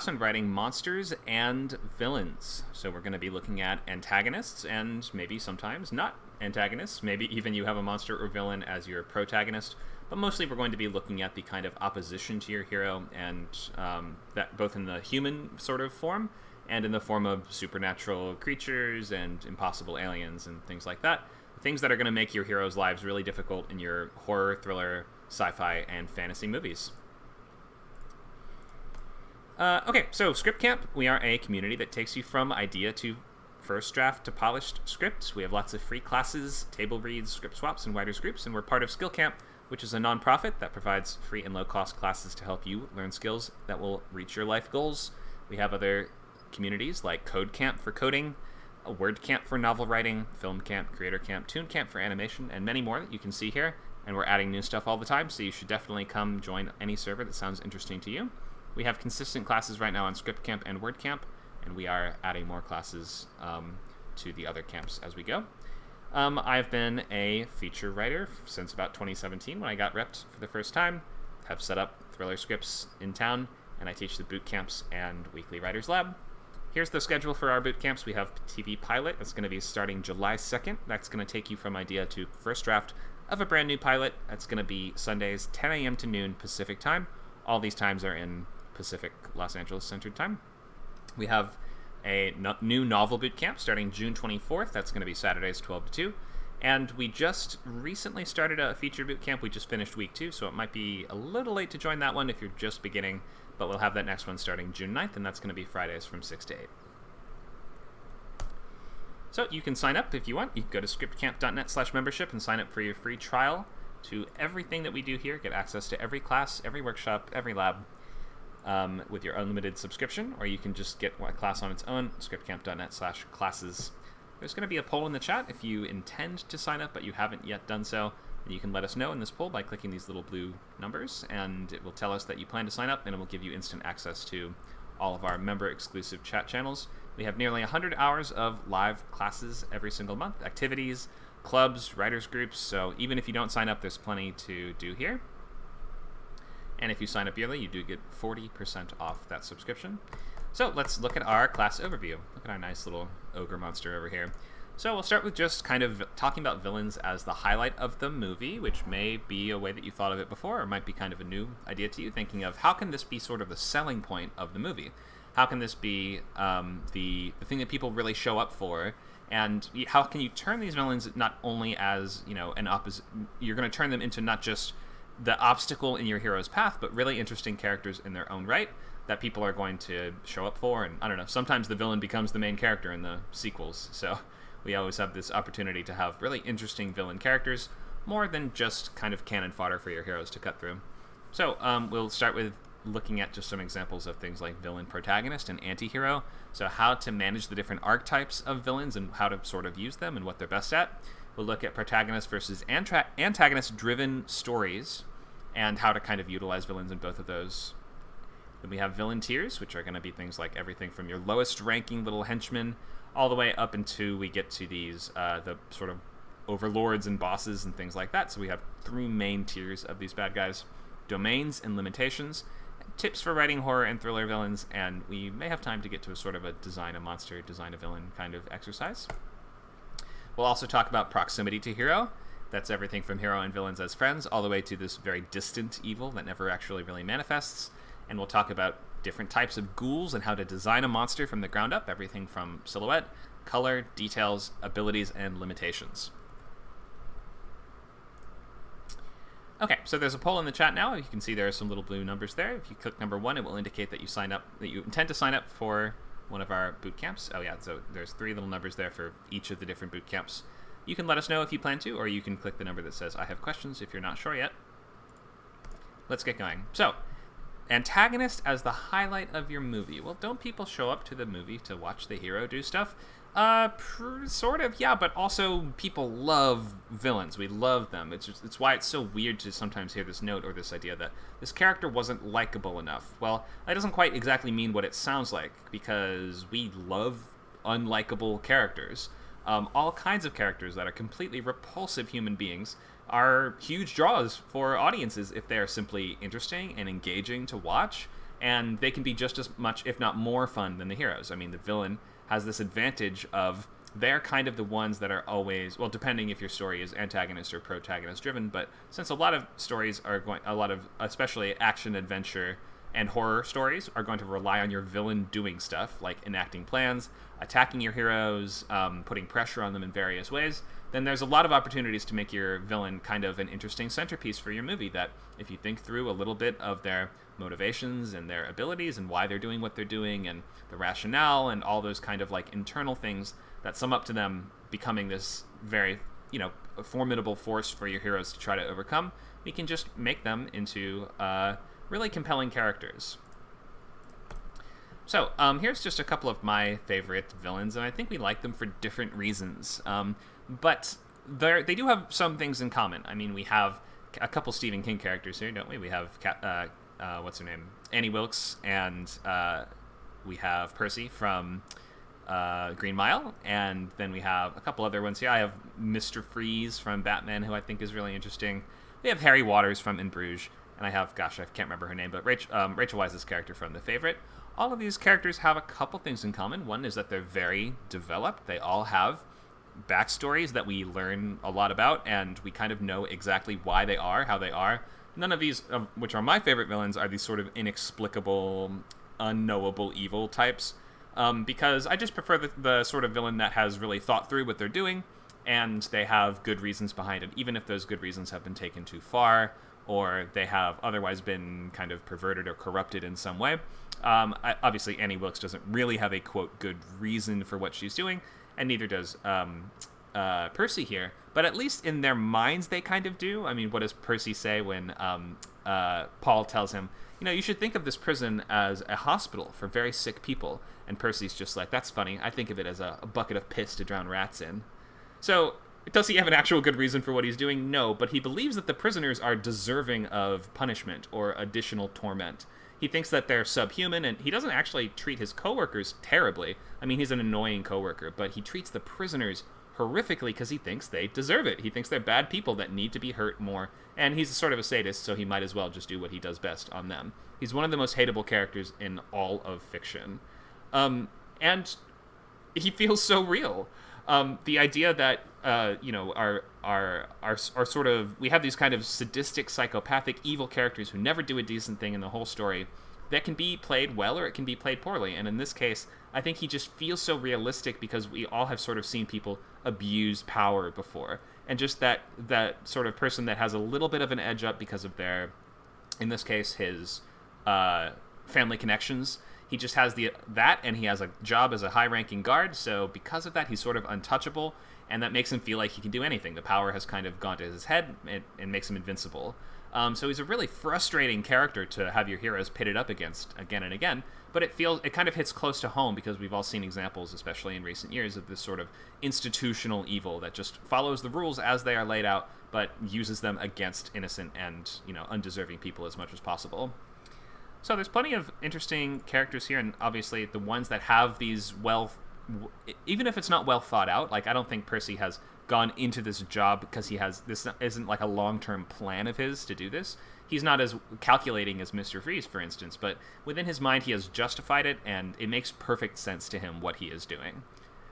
On writing monsters and villains. So we're going to be looking at antagonists and maybe sometimes not antagonists. Maybe even you have a monster or villain as your protagonist. But mostly we're going to be looking at the kind of opposition to your hero, and that both in the human sort of form and in the form of supernatural creatures and impossible aliens and things like that. Things that are going to make your heroes' lives really difficult in your horror, thriller, sci-fi, and fantasy movies. Okay, so Script Camp, we are a community that takes you from idea to first draft to polished scripts. We have lots of free classes, table reads, script swaps, and writers groups, and we're part of Skill Camp, which is a nonprofit that provides free and low-cost classes to help you learn skills that will reach your life goals. We have other communities like Code Camp for coding, a Word Camp for novel writing, Film Camp, Creator Camp, Toon Camp for animation, and many more that you can see here, and we're adding new stuff all the time, so you should definitely come join any server that sounds interesting to you. We have consistent classes right now on Script Camp and Word Camp, and we are adding more classes to the other camps as we go. I've been a feature writer since about 2017 when I got repped for the first time. Have set up thriller scripts in town, and I teach the boot camps and weekly writers lab. Here's the schedule for our boot camps. We have TV pilot. That's going to be starting July 2nd. That's going to take you from idea to first draft of a brand new pilot. That's going to be Sundays 10 a.m. to noon Pacific time. All these times are in Pacific Los Angeles Centered Time. We have a new novel boot camp starting June 24th. That's going to be Saturdays 12 to 2. And we just recently started a feature boot camp. We just finished week 2, so it might be a little late to join that one if you're just beginning, but we'll have that next one starting June 9th, and that's going to be Fridays from 6 to 8. So you can sign up if you want. You can go to scriptcamp.net/membership and sign up for your free trial to everything that we do here. Get access to every class, every workshop, every lab, with your unlimited subscription, or you can just get one class on its own, scriptcamp.net/classes. There's going to be a poll in the chat if you intend to sign up but you haven't yet done so. And you can let us know in this poll by clicking these little blue numbers, and it will tell us that you plan to sign up, and it will give you instant access to all of our member-exclusive chat channels. We have nearly 100 hours of live classes every single month, activities, clubs, writers groups, so even if you don't sign up, there's plenty to do here. And if you sign up yearly, you do get 40% off that subscription. So let's look at our class overview. Look at our nice little ogre monster over here. So we'll start with just kind of talking about villains as the highlight of the movie, which may be a way that you thought of it before, or might be kind of a new idea to you, thinking of how can this be sort of the selling point of the movie? How can this be the thing that people really show up for? And how can you turn these villains not only as, an opposite, you're going to turn them into not just the obstacle in your hero's path, but really interesting characters in their own right that people are going to show up for. And I don't know, sometimes the villain becomes the main character in the sequels. So we always have this opportunity to have really interesting villain characters, more than just kind of cannon fodder for your heroes to cut through. So we'll start with looking at just some examples of things like villain protagonist and anti-hero. So how to manage the different archetypes of villains and how to sort of use them and what they're best at. We'll look at protagonist versus antagonist-driven stories and how to kind of utilize villains in both of those. Then we have villain tiers, which are going to be things like everything from your lowest-ranking little henchmen all the way up until we get to these, the sort of overlords and bosses and things like that. So we have 3 main tiers of these bad guys: domains and limitations, tips for writing horror and thriller villains, and we may have time to get to a sort of a design a monster, design a villain kind of exercise. We'll also talk about proximity to hero. That's everything from hero and villains as friends all the way to this very distant evil that never actually really manifests. And we'll talk about different types of ghouls and how to design a monster from the ground up, everything from silhouette, color, details, abilities, and limitations. Okay, so there's a poll in the chat now. You can see there are some little blue numbers there. If you click number 1, it will indicate that you intend to sign up for one of our boot camps. Oh yeah, so there's 3 little numbers there for each of the different boot camps. You can let us know if you plan to, or you can click the number that says I have questions if you're not sure yet. Let's get going. So, antagonist as the highlight of your movie. Well, don't people show up to the movie to watch the hero do stuff? Sort of, yeah, but also people love villains. We love them. It's why it's so weird to sometimes hear this note or this idea that this character wasn't likable enough. Well, that doesn't quite exactly mean what it sounds like, because we love unlikable characters. All kinds of characters that are completely repulsive human beings are huge draws for audiences if they are simply interesting and engaging to watch. and they can be just as much, if not more, fun than the heroes. I mean, the villain has this advantage of they're kind of the ones that are always, well, depending if your story is antagonist or protagonist driven, but since a lot of stories are going, a lot of especially action, adventure, and horror stories are going to rely on your villain doing stuff like enacting plans, attacking your heroes, putting pressure on them in various ways, then there's a lot of opportunities to make your villain kind of an interesting centerpiece for your movie that if you think through a little bit of their motivations and their abilities and why they're doing what they're doing and the rationale and all those kind of like internal things that sum up to them becoming this very, formidable force for your heroes to try to overcome, we can just make them into really compelling characters. So here's just a couple of my favorite villains, and I think we like them for different reasons. But they do have some things in common. I mean, we have a couple Stephen King characters here, don't we? We have, what's her name? Annie Wilkes, and we have Percy from Green Mile, and then we have a couple other ones here. I have Mr. Freeze from Batman, who I think is really interesting. We have Harry Waters from In Bruges, and I have, I can't remember her name, but Rachel Weisz's character from The Favorite. All of these characters have a couple things in common. One is that they're very developed. They all have backstories that we learn a lot about, and we kind of know exactly why they are, how they are. None of these, which are my favorite villains, are these sort of inexplicable, unknowable evil types. Because I just prefer the sort of villain that has really thought through what they're doing, and they have good reasons behind it, even if those good reasons have been taken too far, or they have otherwise been kind of perverted or corrupted in some way. Obviously, Annie Wilkes doesn't really have a, quote, good reason for what she's doing, and neither does Percy here, but at least in their minds they kind of do. I mean, what does Percy say when Paul tells him, you should think of this prison as a hospital for very sick people? And Percy's just like, that's funny. I think of it as a bucket of piss to drown rats in. So, does he have an actual good reason for what he's doing? No, but he believes that the prisoners are deserving of punishment or additional torment. He thinks that they're subhuman, and he doesn't actually treat his coworkers terribly. I mean, he's an annoying coworker, but he treats the prisoners horrifically because he thinks they deserve it. He thinks they're bad people that need to be hurt more, and he's sort of a sadist, so he might as well just do what he does best on them. He's one of the most hateable characters in all of fiction. And he feels so real. The idea that, our sort of, we have these kind of sadistic, psychopathic, evil characters who never do a decent thing in the whole story that can be played well or it can be played poorly. And in this case, I think he just feels so realistic because we all have sort of seen people abuse power before. And just that sort of person that has a little bit of an edge up because of their, in this case, his family connections. He just has that, and he has a job as a high-ranking guard, so because of that, he's sort of untouchable, and that makes him feel like he can do anything. The power has kind of gone to his head and makes him invincible. So he's a really frustrating character to have your heroes pitted up against again and again, but it kind of hits close to home because we've all seen examples, especially in recent years, of this sort of institutional evil that just follows the rules as they are laid out, but uses them against innocent and, undeserving people as much as possible. So there's plenty of interesting characters here, and obviously the ones that have these even if it's not well thought out, like I don't think Percy has gone into this job because this isn't like a long-term plan of his to do this. He's not as calculating as Mr. Freeze, for instance, but within his mind he has justified it, and it makes perfect sense to him what he is doing.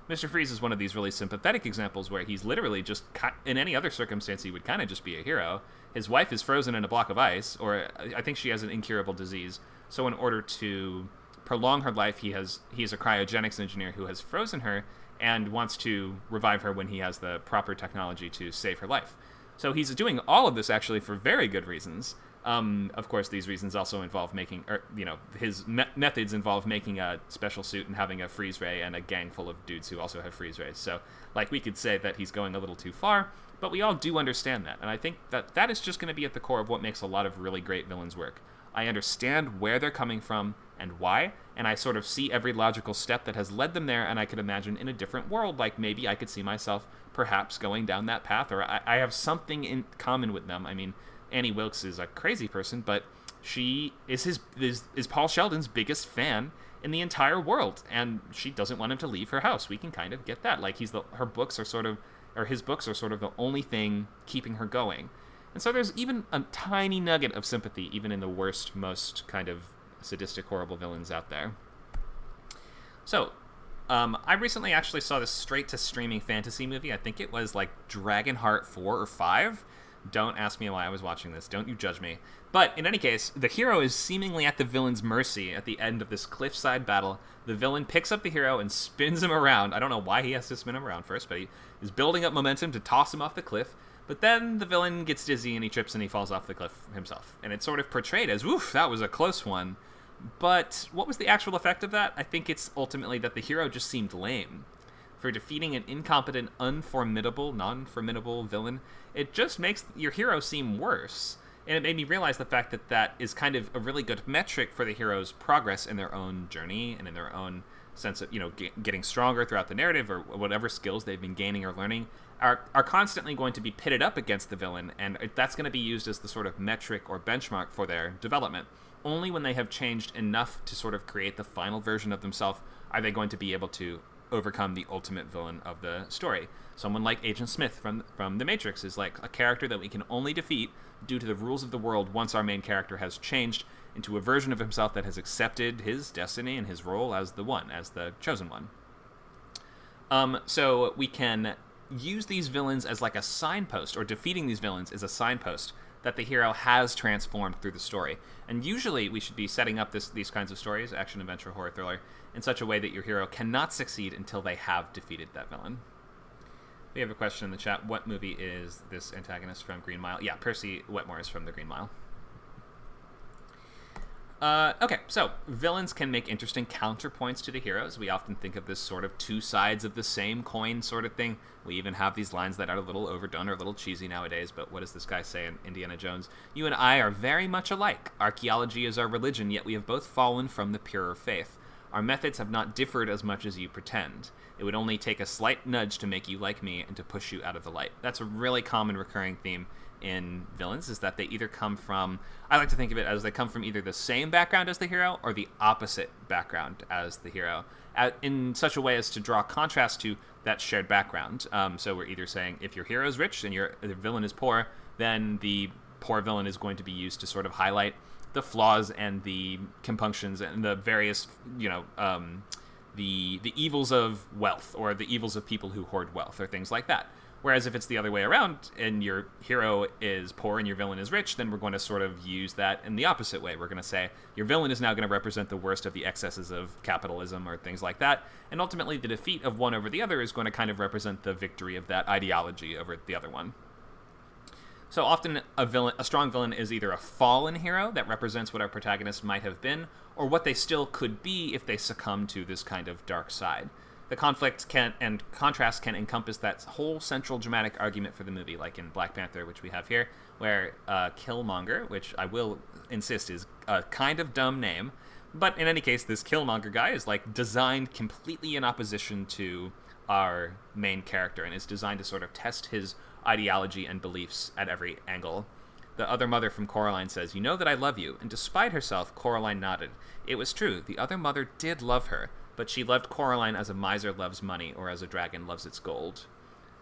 Mr. Freeze is one of these really sympathetic examples where he's literally just, in any other circumstance, he would kind of just be a hero. His wife is frozen in a block of ice, or I think she has an incurable disease. So in order to prolong her life, he's a cryogenics engineer who has frozen her and wants to revive her when he has the proper technology to save her life. So he's doing all of this actually for very good reasons. Of course, these reasons also involve his methods involve making a special suit and having a freeze ray and a gang full of dudes who also have freeze rays. So, we could say that he's going a little too far, but we all do understand that. And I think that is just going to be at the core of what makes a lot of really great villains work. I understand where they're coming from and why, and I sort of see every logical step that has led them there, and I could imagine in a different world, maybe I could see myself perhaps going down that path, or I have something in common with them. I mean, Annie Wilkes is a crazy person, but she is Paul Sheldon's biggest fan in the entire world, and she doesn't want him to leave her house. We can kind of get that. His books are sort of the only thing keeping her going. And so there's even a tiny nugget of sympathy, even in the worst, most kind of sadistic, horrible villains out there. So, I recently actually saw this straight-to-streaming fantasy movie. I think it was like Dragonheart 4 or 5. Don't ask me why I was watching this. Don't you judge me. But in any case, the hero is seemingly at the villain's mercy at the end of this cliffside battle. The villain picks up the hero and spins him around. I don't know why he has to spin him around first, but he is building up momentum to toss him off the cliff. But then the villain gets dizzy and he trips and he falls off the cliff himself. And it's sort of portrayed as, oof, that was a close one. But what was the actual effect of that? I think it's ultimately that the hero just seemed lame. For defeating an incompetent, non-formidable villain, it just makes your hero seem worse. And it made me realize the fact that that is kind of a really good metric for the hero's progress in their own journey and in their own sense of, getting stronger throughout the narrative, or whatever skills they've been gaining or learning are constantly going to be pitted up against the villain, and that's going to be used as the sort of metric or benchmark for their development. Only when they have changed enough to sort of create the final version of themselves are they going to be able to overcome the ultimate villain of the story. Someone like Agent Smith from The Matrix is like a character that we can only defeat due to the rules of the world once our main character has changed into a version of himself that has accepted his destiny and his role as the chosen one. So we can use these villains as like a signpost, or defeating these villains is a signpost that the hero has transformed through the story. And usually we should be setting up these kinds of stories, action, adventure, horror, thriller, in such a way that your hero cannot succeed until they have defeated that villain. We have a question in the chat. What movie is this antagonist from Green Mile? Yeah, Percy Wetmore is from The Green Mile. Okay, so villains can make interesting counterpoints to the heroes. We often think of this sort of two sides of the same coin sort of thing. We even have these lines that are a little overdone or a little cheesy nowadays, but what does this guy say in Indiana Jones? You and I are very much alike. Archaeology is our religion, yet we have both fallen from the purer faith. Our methods have not differed as much as you pretend. It would only take a slight nudge to make you like me and to push you out of the light. That's a really common recurring theme in villains, is that they either come from, I like to think of it as they come from either the same background as the hero or the opposite background as the hero, in such a way as to draw contrast to that shared background. So we're either saying if your hero is rich and the villain is poor, then the poor villain is going to be used to sort of highlight the flaws and the compunctions and the various, the evils of wealth, or the evils of people who hoard wealth, or things like that. Whereas if it's the other way around and your hero is poor and your villain is rich, then we're going to sort of use that in the opposite way. We're going to say your villain is now going to represent the worst of the excesses of capitalism or things like that. And ultimately the defeat of one over the other is going to kind of represent the victory of that ideology over the other one. So often a strong villain is either a fallen hero that represents what our protagonist might have been, or what they still could be if they succumb to this kind of dark side. The conflict and contrast can encompass that whole central dramatic argument for the movie, like in Black Panther, which we have here, where Killmonger, which I will insist is a kind of dumb name, but in any case, this Killmonger guy is like designed completely in opposition to our main character, and is designed to sort of test his ideology and beliefs at every angle. The other mother from Coraline says, "You know that I love you," and despite herself, Coraline nodded. It was true, the other mother did love her, but she loved Coraline as a miser loves money, or as a dragon loves its gold.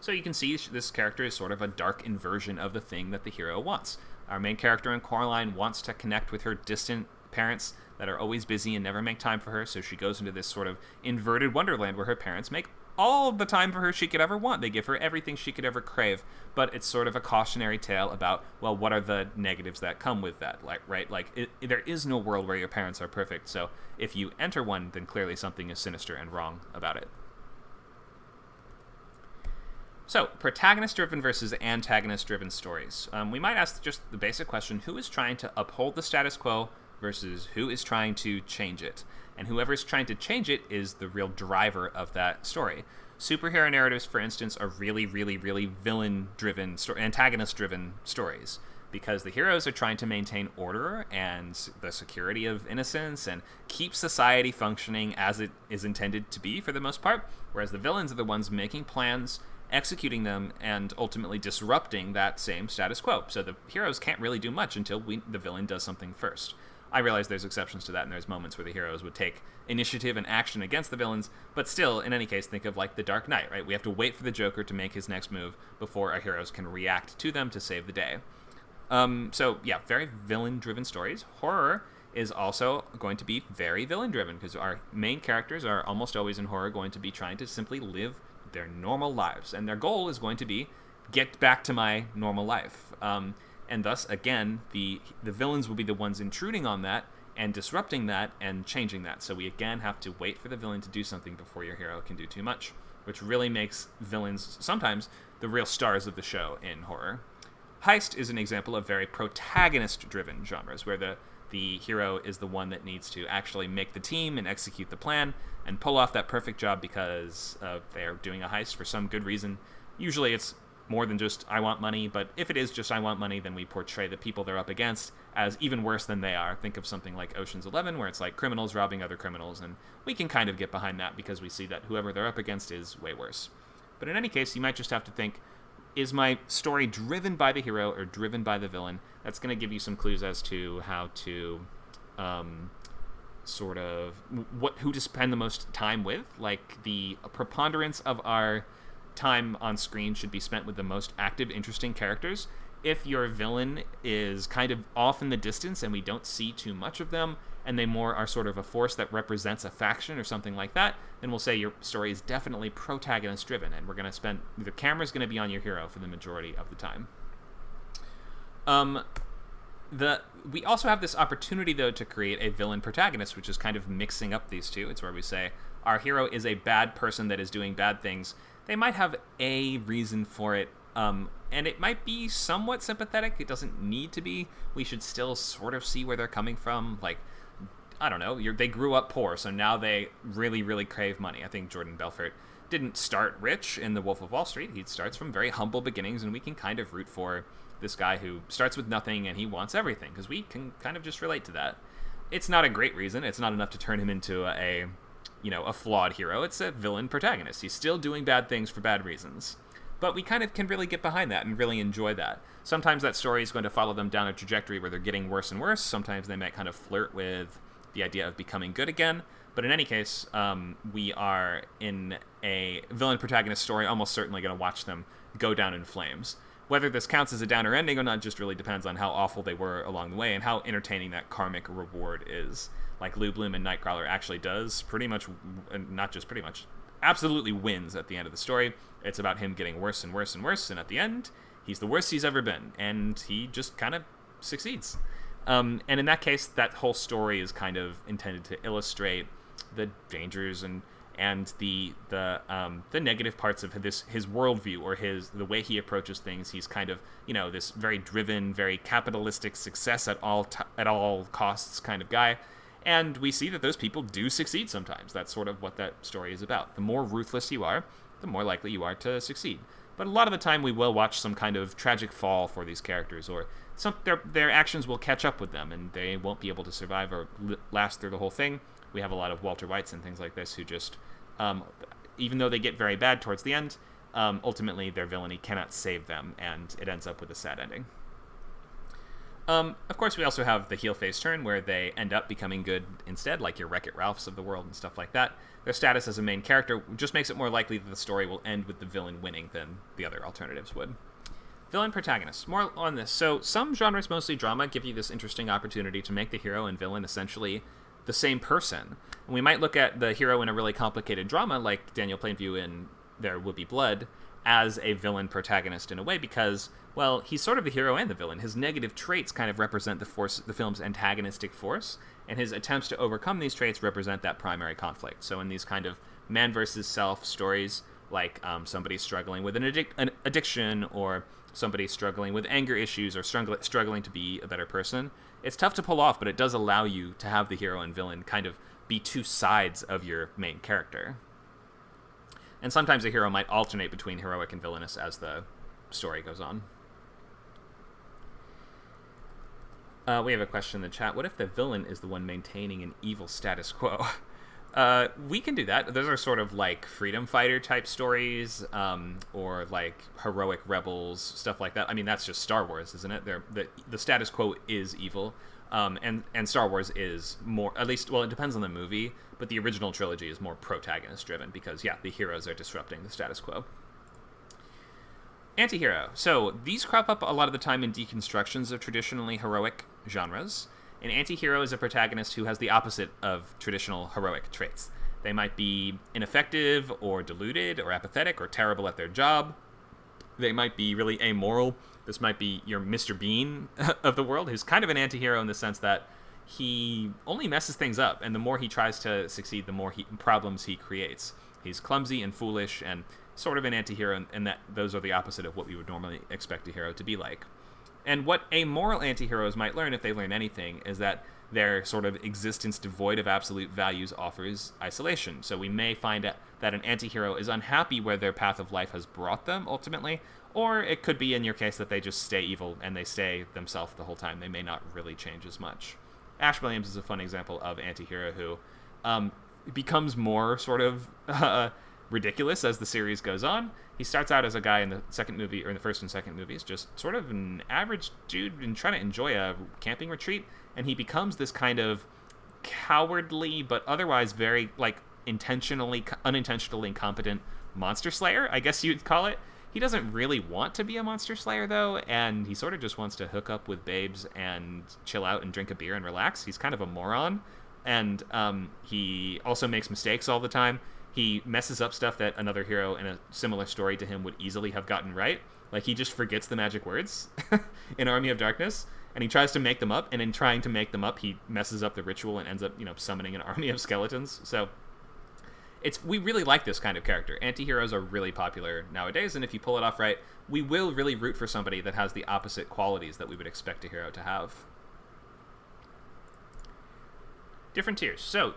So you can see this character is sort of a dark inversion of the thing that the hero wants. Our main character in Coraline wants to connect with her distant parents that are always busy and never make time for her, so she goes into this sort of inverted wonderland where her parents make all the time for her she could ever want. They give her everything she could ever crave, but it's sort of a cautionary tale about, well, what are the negatives that come with that, there is no world where your parents are perfect, so if you enter one, then clearly something is sinister and wrong about it. So, protagonist-driven versus antagonist-driven stories. We might ask just the basic question, who is trying to uphold the status quo versus who is trying to change it? And whoever's trying to change it is the real driver of that story. Superhero narratives, for instance, are really, really, really villain-driven, antagonist-driven stories, because the heroes are trying to maintain order and the security of innocence and keep society functioning as it is intended to be for the most part, whereas the villains are the ones making plans, executing them, and ultimately disrupting that same status quo. So the heroes can't really do much until the villain does something first. I realize there's exceptions to that, and there's moments where the heroes would take initiative and action against the villains, but still, in any case, think of like The Dark Knight, right? We have to wait for the Joker to make his next move before our heroes can react to them to save the day. So, yeah, very villain-driven stories. Horror is also going to be very villain-driven, because our main characters are almost always in horror going to be trying to simply live their normal lives, and their goal is going to be get back to my normal life. And thus, again, the villains will be the ones intruding on that and disrupting that and changing that. So we again have to wait for the villain to do something before your hero can do too much, which really makes villains sometimes the real stars of the show in horror. Heist is an example of very protagonist-driven genres, where the hero is the one that needs to actually make the team and execute the plan and pull off that perfect job because they're doing a heist for some good reason. Usually it's more than just, I want money, but if it is just I want money, then we portray the people they're up against as even worse than they are. Think of something like Ocean's 11, where it's like criminals robbing other criminals, and we can kind of get behind that because we see that whoever they're up against is way worse. But in any case, you might just have to think, is my story driven by the hero or driven by the villain? That's going to give you some clues as to how to who to spend the most time with. Like, the preponderance of our time on screen should be spent with the most active, interesting characters. If your villain is kind of off in the distance and we don't see too much of them, and they more are sort of a force that represents a faction or something like that, then we'll say your story is definitely protagonist driven, and we're going to spend, the camera's going to be on your hero for the majority of the time. We also have this opportunity, though, to create a villain protagonist, which is kind of mixing up these two. It's where we say our hero is a bad person that is doing bad things. They might have a reason for it, and it might be somewhat sympathetic. It doesn't need to be. We should still sort of see where they're coming from. Like, I don't know, they grew up poor, so now they really, really crave money. I think Jordan Belfort didn't start rich in The Wolf of Wall Street. He starts from very humble beginnings, and we can kind of root for this guy who starts with nothing and he wants everything, because we can kind of just relate to that. It's not a great reason. It's not enough to turn him into a flawed hero. It's a villain protagonist. He's still doing bad things for bad reasons. But we kind of can really get behind that and really enjoy that. Sometimes that story is going to follow them down a trajectory where they're getting worse and worse. Sometimes they might kind of flirt with the idea of becoming good again. But in any case, we are in a villain protagonist story almost certainly going to watch them go down in flames. Whether this counts as a downer ending or not just really depends on how awful they were along the way and how entertaining that karmic reward is. Like Lou Bloom in Nightcrawler actually does pretty much, not just pretty much, absolutely wins at the end of the story. It's about him getting worse and worse and worse, and at the end, he's the worst he's ever been, and he just kind of succeeds. And in that case, that whole story is kind of intended to illustrate the dangers and the negative parts of his worldview, or the way he approaches things. He's kind of, this very driven, very capitalistic, success at all costs kind of guy. And we see that those people do succeed sometimes. That's sort of what that story is about. The more ruthless you are, the more likely you are to succeed. But a lot of the time we will watch some kind of tragic fall for these characters, or their actions will catch up with them and they won't be able to survive or last through the whole thing. We have a lot of Walter Whites and things like this who just, even though they get very bad towards the end, ultimately their villainy cannot save them, and it ends up with a sad ending. Of course, we also have the heel face turn, where they end up becoming good instead, like your Wreck-It Ralphs of the world and stuff like that. Their status as a main character just makes it more likely that the story will end with the villain winning than the other alternatives would. Villain protagonists. More on this. So some genres, mostly drama, give you this interesting opportunity to make the hero and villain essentially the same person. And we might look at the hero in a really complicated drama, like Daniel Plainview in There Will Be Blood, as a villain protagonist in a way, because, well, he's sort of the hero and the villain. His negative traits kind of represent the film's antagonistic force, and his attempts to overcome these traits represent that primary conflict. So in these kind of man versus self stories, like somebody struggling with an addiction, or somebody struggling with anger issues, or struggling to be a better person, it's tough to pull off, but it does allow you to have the hero and villain kind of be two sides of your main character. And sometimes a hero might alternate between heroic and villainous as the story goes on. We have a question in the chat. What if the villain is the one maintaining an evil status quo? We can do that. Those are sort of like freedom fighter type stories, or like heroic rebels, stuff like that. I mean, that's just Star Wars, isn't it? The status quo is evil. And Star Wars is more, at least, well, it depends on the movie, but the original trilogy is more protagonist-driven because, yeah, the heroes are disrupting the status quo. Anti-hero. So these crop up a lot of the time in deconstructions of traditionally heroic genres, An anti-hero is a protagonist who has the opposite of traditional heroic traits. They might be ineffective or deluded or apathetic or terrible at their job. They might be really amoral. This might be your Mr. Bean of the world, who's kind of an anti-hero in the sense that he only messes things up, and the more he tries to succeed, the more problems he creates. He's clumsy and foolish and sort of an anti-hero, and that those are the opposite of what we would normally expect a hero to be like. And what amoral anti-heroes might learn, if they learn anything, is that their sort of existence devoid of absolute values offers isolation. So we may find that an anti-hero is unhappy where their path of life has brought them, ultimately, or it could be, in your case, that they just stay evil and they stay themselves the whole time. They may not really change as much. Ash Williams is a fun example of anti-hero who becomes more sort of ridiculous as the series goes on. He starts out as a guy in the second movie, or in the first and second movies, just sort of an average dude and trying to enjoy a camping retreat, and he becomes this kind of cowardly but otherwise very unintentionally incompetent monster slayer, I guess you'd call it. He doesn't really want to be a monster slayer, though, and he sort of just wants to hook up with babes and chill out and drink a beer and relax. He's kind of a moron, and he also makes mistakes all the time. He messes up stuff that another hero in a similar story to him would easily have gotten right. Like, he just forgets the magic words in Army of Darkness, and he tries to make them up, and in trying to make them up, he messes up the ritual and ends up, summoning an army of skeletons. So we really like this kind of character. Anti-heroes are really popular nowadays, and if you pull it off right, we will really root for somebody that has the opposite qualities that we would expect a hero to have. Different tiers. So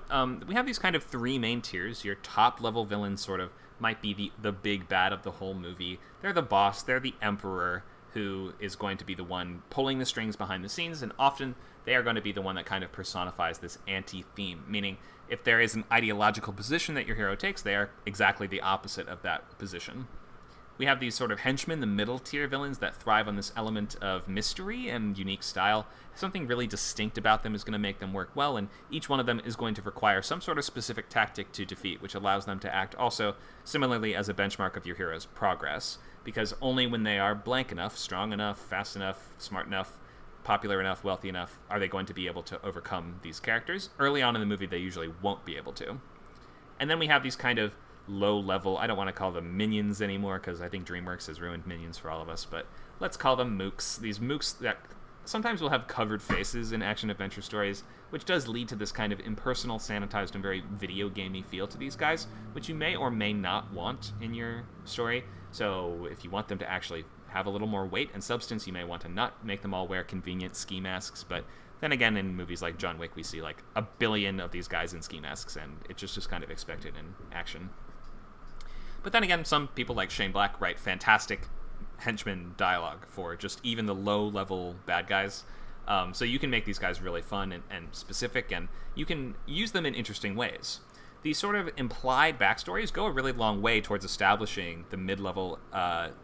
we have these kind of three main tiers. Your top-level villains sort of might be the big bad of the whole movie. They're the boss. They're the emperor, who is going to be the one pulling the strings behind the scenes, and often they are going to be the one that kind of personifies this anti-theme, meaning if there is an ideological position that your hero takes, they are exactly the opposite of that position. We have these sort of henchmen, the middle tier villains, that thrive on this element of mystery and unique style. Something really distinct about them is going to make them work well, and each one of them is going to require some sort of specific tactic to defeat, which allows them to act also similarly as a benchmark of your hero's progress, because only when they are blank enough, strong enough, fast enough, smart enough, popular enough, wealthy enough, are they going to be able to overcome these characters. Early on in the movie, they usually won't be able to. And then we have these kind of low-level, I don't want to call them minions anymore, because I think DreamWorks has ruined minions for all of us, but let's call them mooks. These mooks that sometimes will have covered faces in action-adventure stories, which does lead to this kind of impersonal, sanitized, and very video-gamey feel to these guys, which you may or may not want in your story. So if you want them to actually have a little more weight and substance, you may want to not make them all wear convenient ski masks, but then again, in movies like John Wick, we see like a billion of these guys in ski masks, and it's just kind of expected in action. But then again, some people like Shane Black write fantastic henchman dialogue for just even the low-level bad guys. So you can make these guys really fun and specific, and you can use them in interesting ways. These sort of implied backstories go a really long way towards establishing the mid-level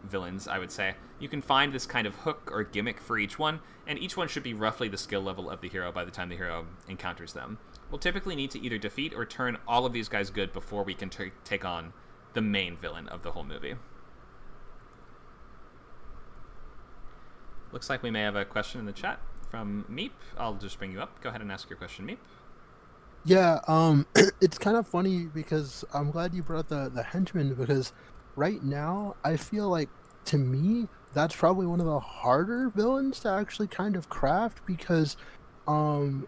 villains, I would say. You can find this kind of hook or gimmick for each one, and each one should be roughly the skill level of the hero by the time the hero encounters them. We'll typically need to either defeat or turn all of these guys good before we can take on the main villain of the whole movie. Looks like we may have a question in the chat from Meep. I'll just bring you up. Go ahead and ask your question, Meep. Yeah, it's kind of funny because I'm glad you brought the henchman, because right now I feel like, to me, that's probably one of the harder villains to actually kind of craft, because I'm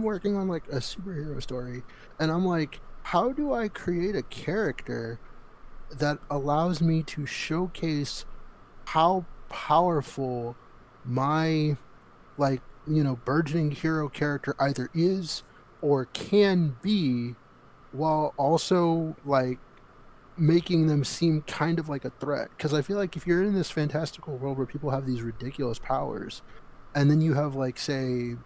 working on like a superhero story, and I'm like, how do I create a character that allows me to showcase how powerful my, like, burgeoning hero character either is or can be, while also like making them seem kind of like a threat? Because I feel like if you're in this fantastical world where people have these ridiculous powers, and then you have like, say,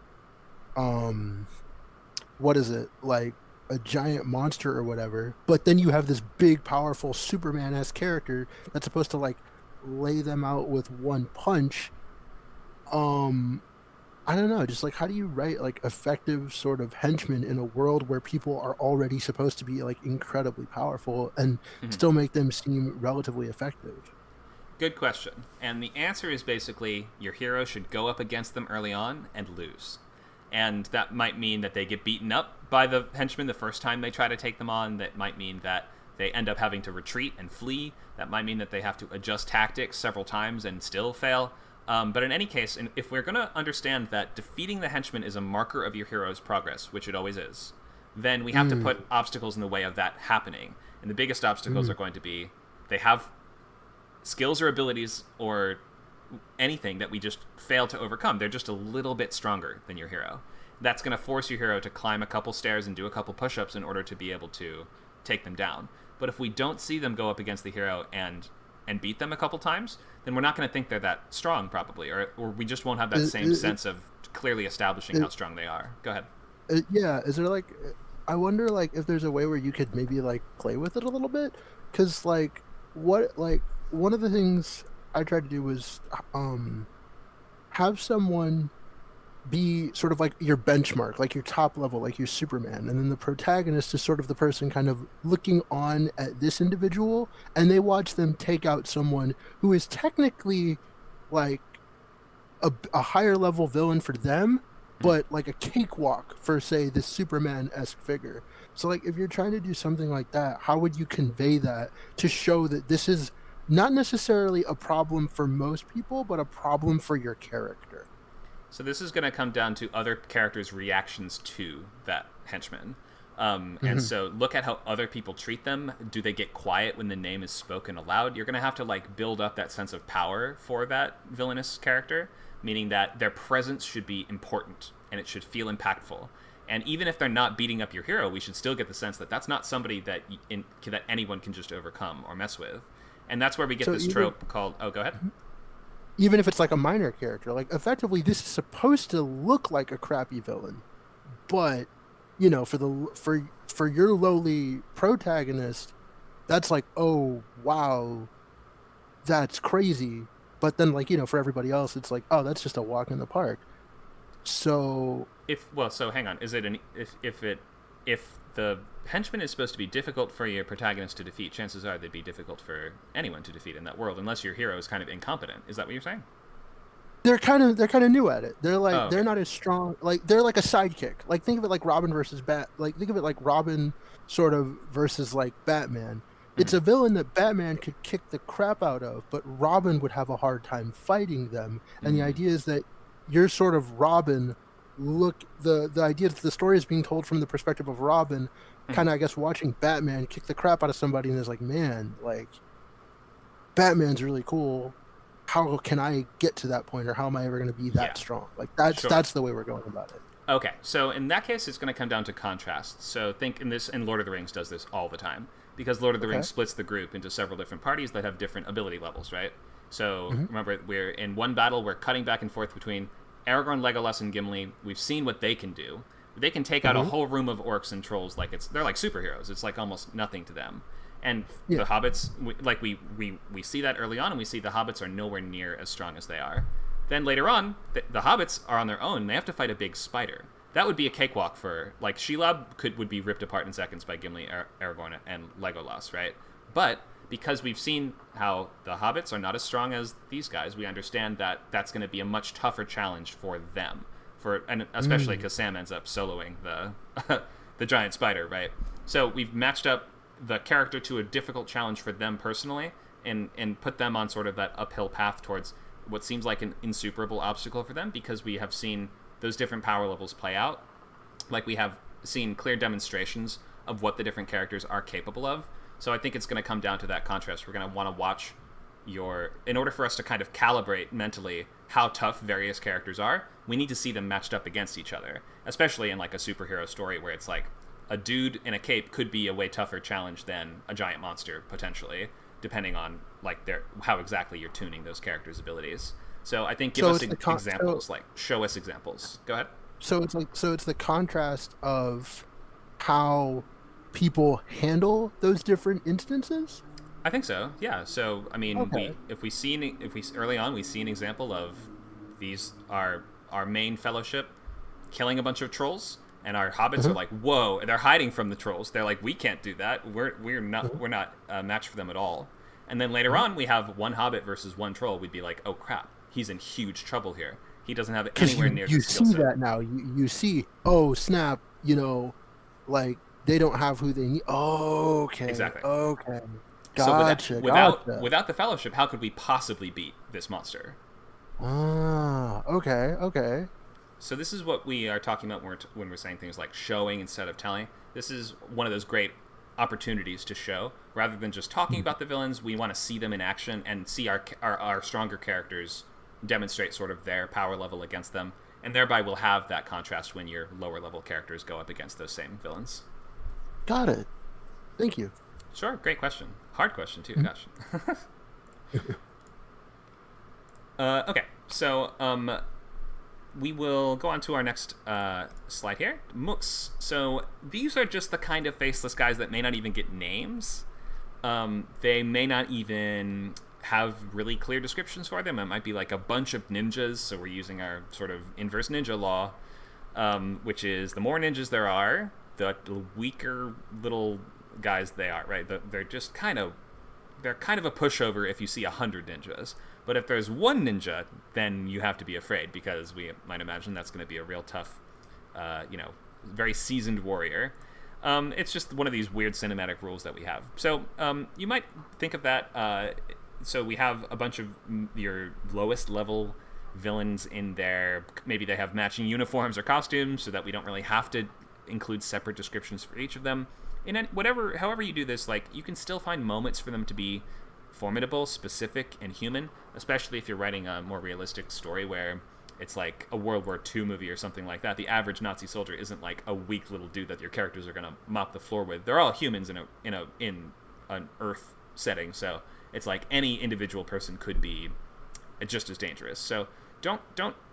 what is it, like a giant monster or whatever, but then you have this big powerful Superman-esque character that's supposed to like lay them out with one punch. I don't know, just like, how do you write like effective sort of henchmen in a world where people are already supposed to be like incredibly powerful and still make them seem relatively effective? Good question. And the answer is basically your hero should go up against them early on and lose. And that might mean that they get beaten up by the henchmen the first time they try to take them on. That might mean that they end up having to retreat and flee. That might mean that they have to adjust tactics several times and still fail. But in any case, if we're going to understand that defeating the henchmen is a marker of your hero's progress, which it always is, then we have to put obstacles in the way of that happening. And the biggest obstacles are going to be they have skills or abilities or anything that we just fail to overcome. They're just a little bit stronger than your hero. That's going to force your hero to climb a couple stairs and do a couple push-ups in order to be able to take them down. But if we don't see them go up against the hero and beat them a couple times, then we're not going to think they're that strong, probably, or we just won't have that same sense of clearly establishing how strong they are. Go ahead. Yeah, is there like, I wonder like if there's a way where you could maybe like play with it a little bit, because like one of the things I tried to do was have someone be sort of like your benchmark, like your top level, like your Superman, and then the protagonist is sort of the person kind of looking on at this individual, and they watch them take out someone who is technically like a higher level villain for them, but like a cakewalk for, say, this Superman-esque figure. So like if you're trying to do something like that, how would you convey that to show that this is not necessarily a problem for most people, but a problem for your character? So this is going to come down to other characters' reactions to that henchman. And so look at how other people treat them. Do they get quiet when the name is spoken aloud? You're going to have to like build up that sense of power for that villainous character, meaning that their presence should be important and it should feel impactful. And even if they're not beating up your hero, we should still get the sense that that's not somebody that that anyone can just overcome or mess with. And that's where we get this trope called... Oh, go ahead. Even if it's like a minor character, like effectively this is supposed to look like a crappy villain, but you know, for your lowly protagonist, that's like, oh wow, that's crazy. But then like, you know, for everybody else, it's like, oh, that's just a walk in the park. So so hang on, is it if the henchman is supposed to be difficult for your protagonist to defeat, chances are they'd be difficult for anyone to defeat in that world, unless your hero is kind of incompetent. Is that what you're saying? They're kind of new at it. They're like, okay. They're not as strong. Like they're like a sidekick. Like think of it like Robin versus Like think of it like Robin sort of versus like Batman. It's a villain that Batman could kick the crap out of, but Robin would have a hard time fighting them. And the idea is that you're sort of Robin. The idea that the story is being told from the perspective of Robin, kind of, I guess, watching Batman kick the crap out of somebody, and is like, man, like, Batman's really cool. How can I get to that point, or how am I ever going to be that strong? Like, that's the way we're going about it. Okay, so in that case, it's going to come down to contrast. So think and Lord of the Rings does this all the time, because Lord of the Rings splits the group into several different parties that have different ability levels, right? So remember, we're in one battle, we're cutting back and forth between Aragorn, Legolas, and Gimli. We've seen what they can do. They can take out a whole room of orcs and trolls like they're like superheroes. It's like almost nothing to them. And the hobbits, we see that early on, and we see the hobbits are nowhere near as strong as they are. Then later on, the hobbits are on their own, and they have to fight a big spider. That would be a cakewalk for, like, Shelob would be ripped apart in seconds by Gimli, Aragorn, and Legolas, right? But because we've seen how the hobbits are not as strong as these guys, we understand that that's going to be a much tougher challenge for them, and especially because Sam ends up soloing the giant spider, right? So we've matched up the character to a difficult challenge for them personally, and put them on sort of that uphill path towards what seems like an insuperable obstacle for them, because we have seen those different power levels play out. Like, we have seen clear demonstrations of what the different characters are capable of. So I think it's going to come down to that contrast. We're going to want to watch in order for us to kind of calibrate mentally how tough various characters are, we need to see them matched up against each other, especially in like a superhero story where it's like a dude in a cape could be a way tougher challenge than a giant monster, potentially, depending on like how exactly you're tuning those characters' abilities. So I think give us examples, like show us examples. Go ahead. So it's the contrast of how people handle those different instances. I think so. Yeah. So I mean, if we early on we see an example of these our main fellowship killing a bunch of trolls, and our hobbits are like, whoa, and they're hiding from the trolls. They're like, we can't do that. We're not a match for them at all. And then later on we have one hobbit versus one troll. We'd be like, oh crap, he's in huge trouble here. He doesn't have Because anywhere you near the you skill see set. that now. You see, oh snap, like they don't have who they need. Oh, okay, Exactly. okay, So gotcha, gotcha. without the fellowship, how could we possibly beat this monster? Ah, okay, okay. So this is what we are talking about when we're saying things like showing instead of telling. This is one of those great opportunities to show. Rather than just talking about the villains, we want to see them in action and see our stronger characters demonstrate sort of their power level against them. And thereby we'll have that contrast when your lower level characters go up against those same villains. Got it. Thank you. Sure, great question. Hard question, too, gosh. Okay, so we will go on to our next slide here. Mooks. So these are just the kind of faceless guys that may not even get names. They may not even have really clear descriptions for them. It might be like a bunch of ninjas, so we're using our sort of inverse ninja law, which is the more ninjas there are, the weaker little guys they are, right? They're just kind of a pushover if you see 100 ninjas. But if there's one ninja, then you have to be afraid, because we might imagine that's going to be a real tough, very seasoned warrior. It's just one of these weird cinematic rules that we have. So you might think of that. So we have a bunch of your lowest level villains in there. Maybe they have matching uniforms or costumes so that we don't really have to include separate descriptions for each of them. However you do this, like, you can still find moments for them to be formidable, specific, and human, especially if you're writing a more realistic story where it's like a World War II movie or something like that. The average Nazi soldier isn't like a weak little dude that your characters are going to mop the floor with. They're all humans in an Earth setting, so it's like any individual person could be just as dangerous. So don't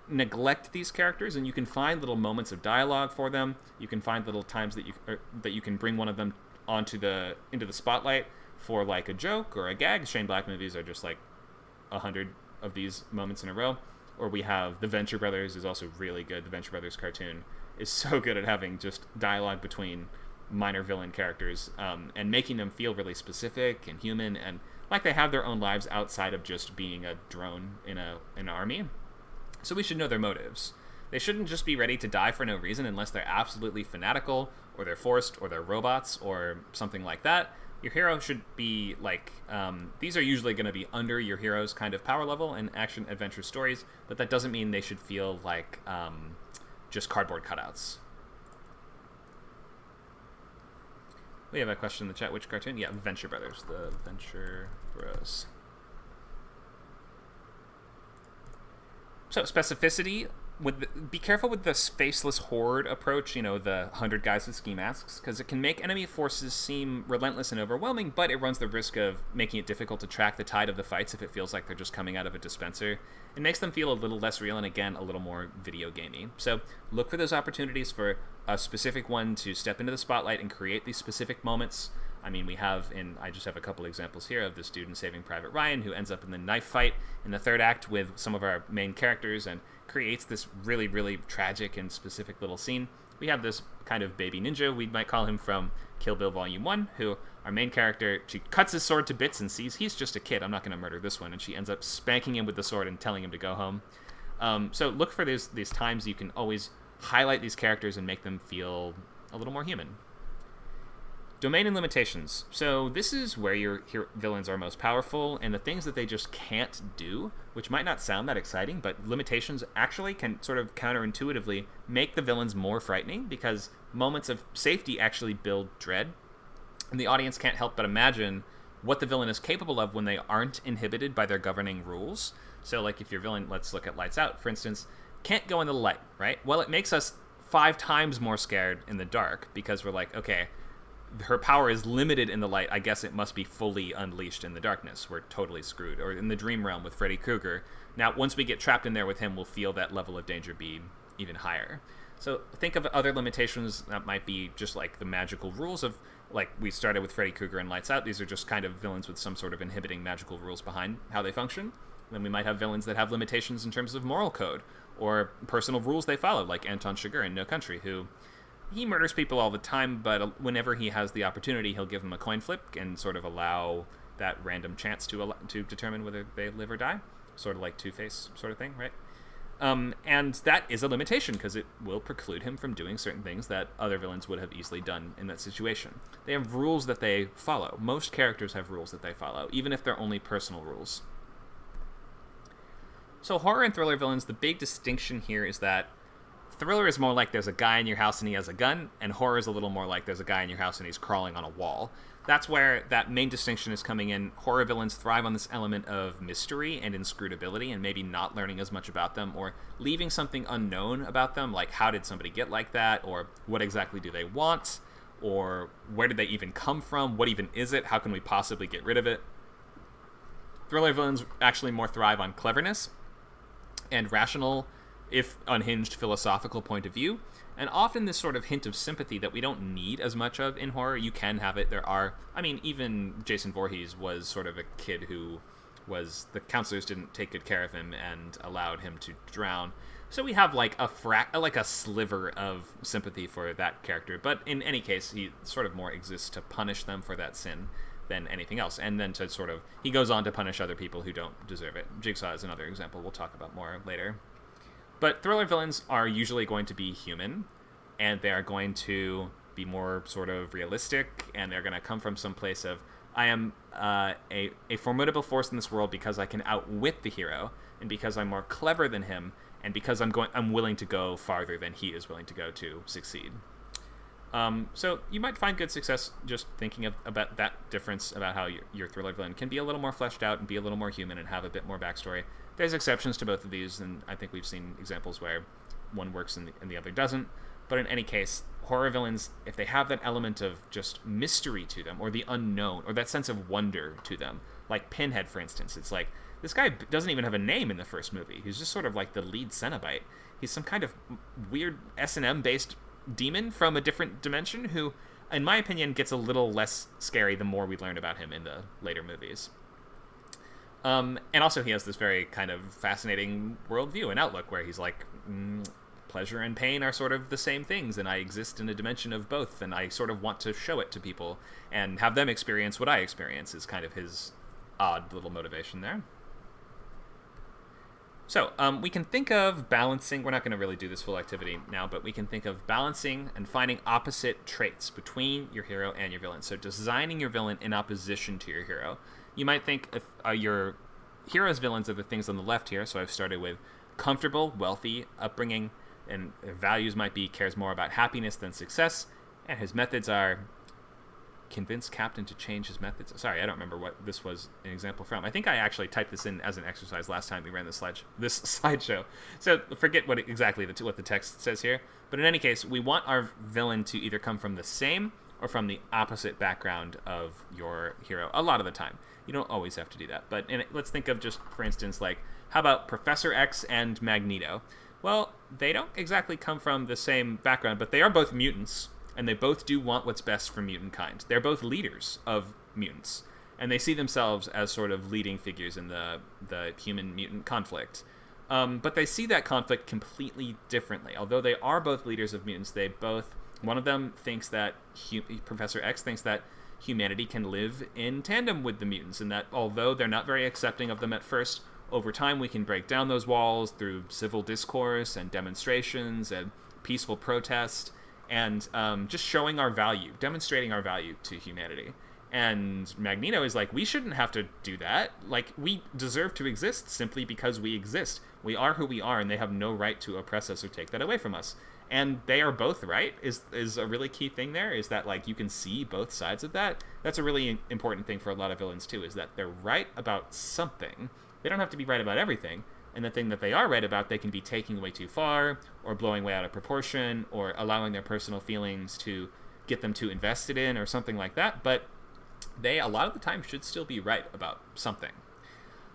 neglect these characters, and you can find little moments of dialogue for them. You can find little times that you can bring one of them into the spotlight for like a joke or a gag. Shane Black movies are just like 100 of these moments in a row. Or we have the Venture Brothers is also really good. The Venture Brothers cartoon is so good at having just dialogue between minor villain characters, and making them feel really specific and human, and like they have their own lives outside of just being a drone in an army. So we should know their motives. They shouldn't just be ready to die for no reason unless they're absolutely fanatical, or they're forced, or they're robots, or something like that. Your hero should be like, these are usually going to be under your hero's kind of power level in action adventure stories, but that doesn't mean they should feel like just cardboard cutouts. We have a question in the chat. Which cartoon? Yeah, Venture Brothers. The Venture Bros. So specificity. Be careful with this faceless horde approach, the 100 guys with ski masks, because it can make enemy forces seem relentless and overwhelming, but it runs the risk of making it difficult to track the tide of the fights if it feels like they're just coming out of a dispenser. It makes them feel a little less real and, again, a little more video gamey. So look for those opportunities for a specific one to step into the spotlight and create these specific moments. I mean, I just have a couple examples here of this dude in Saving Private Ryan who ends up in the knife fight in the third act with some of our main characters and creates this really, really tragic and specific little scene. We have this kind of baby ninja, we might call him, from Kill Bill Volume 1, who, our main character, she cuts his sword to bits and sees he's just a kid, I'm not going to murder this one, and she ends up spanking him with the sword and telling him to go home. So look for these times you can always highlight these characters and make them feel a little more human. Domain and limitations. So this is where your villains are most powerful, and the things that they just can't do, which might not sound that exciting, but limitations actually can sort of counterintuitively make the villains more frightening, because moments of safety actually build dread, and the audience can't help but imagine what the villain is capable of when they aren't inhibited by their governing rules. So like if your villain, let's look at Lights Out, for instance, can't go in the light, right? Well, it makes us 5 times more scared in the dark, because we're like, okay, her power is limited in the light, I guess it must be fully unleashed in the darkness. We're totally screwed. Or in the dream realm with Freddy Krueger. Now, once we get trapped in there with him, we'll feel that level of danger be even higher. So think of other limitations that might be just like the magical rules of, like we started with Freddy Krueger and Lights Out. These are just kind of villains with some sort of inhibiting magical rules behind how they function. Then we might have villains that have limitations in terms of moral code or personal rules they follow, like Anton Chigurh in No Country, who he murders people all the time, but whenever he has the opportunity, he'll give them a coin flip and sort of allow that random chance to determine whether they live or die. Sort of like Two-Face sort of thing, right? And that is a limitation because it will preclude him from doing certain things that other villains would have easily done in that situation. They have rules that they follow. Most characters have rules that they follow, even if they're only personal rules. So horror and thriller villains, the big distinction here is that thriller is more like there's a guy in your house and he has a gun, and horror is a little more like there's a guy in your house and he's crawling on a wall. That's where that main distinction is coming in. Horror villains thrive on this element of mystery and inscrutability, and maybe not learning as much about them, or leaving something unknown about them, like how did somebody get like that, or what exactly do they want, or where did they even come from, what even is it, how can we possibly get rid of it. Thriller villains actually more thrive on cleverness and rational, if unhinged, philosophical point of view, and often this sort of hint of sympathy that we don't need as much of in horror. You can have it. There are, I mean, even Jason Voorhees was sort of a kid who the counselors didn't take good care of him and allowed him to drown. So we have like a sliver of sympathy for that character. But in any case, he sort of more exists to punish them for that sin than anything else. And then to sort of, he goes on to punish other people who don't deserve it. Jigsaw is another example we'll talk about more later. But thriller villains are usually going to be human, and they are going to be more sort of realistic, and they're going to come from some place of, I am a formidable force in this world because I can outwit the hero, and because I'm more clever than him, and because I'm willing to go farther than he is willing to go to succeed. So you might find good success just thinking about that difference, about how your thriller villain can be a little more fleshed out and be a little more human and have a bit more backstory. There's exceptions to both of these, and I think we've seen examples where one works and the other doesn't. But in any case, horror villains, if they have that element of just mystery to them, or the unknown, or that sense of wonder to them, like Pinhead, for instance, it's like, this guy doesn't even have a name in the first movie. He's just sort of like the lead Cenobite. He's some kind of weird S&M-based demon from a different dimension who, in my opinion, gets a little less scary the more we learn about him in the later movies. And also he has this very kind of fascinating worldview and outlook where he's like, pleasure and pain are sort of the same things, and I exist in a dimension of both, and I sort of want to show it to people and have them experience what I experience, is kind of his odd little motivation there. So we can think of balancing, we're not going to really do this full activity now, but we can think of balancing and finding opposite traits between your hero and your villain. So designing your villain in opposition to your hero. You might think if your hero's villains are the things on the left here, so I've started with comfortable, wealthy upbringing, and values might be cares more about happiness than success, and his methods are convince Captain to change his methods. Sorry, I don't remember what this was an example from. I think I actually typed this in as an exercise last time we ran this slideshow. So forget what the text says here. But in any case, we want our villain to either come from the same or from the opposite background of your hero a lot of the time. You don't always have to do that. But let's think of just, for instance, like, how about Professor X and Magneto? Well, they don't exactly come from the same background, but they are both mutants, and they both do want what's best for mutant kind. They're both leaders of mutants, and they see themselves as sort of leading figures in the human-mutant conflict. But they see that conflict completely differently. Although they are both leaders of mutants, one of them thinks that, Professor X thinks that humanity can live in tandem with the mutants, and that although they're not very accepting of them at first, over time we can break down those walls through civil discourse and demonstrations and peaceful protest, and just showing our value, demonstrating our value to humanity. And Magneto is like, we shouldn't have to do that. Like, we deserve to exist simply because we exist. We are who we are, and they have no right to oppress us or take that away from us. And they are both right, is a really key thing there, is that, like, you can see both sides of that. That's a really important thing for a lot of villains, too, is that they're right about something. They don't have to be right about everything. And the thing that they are right about, they can be taking way too far, or blowing way out of proportion, or allowing their personal feelings to get them too invested in, or something like that. But they, a lot of the time, should still be right about something.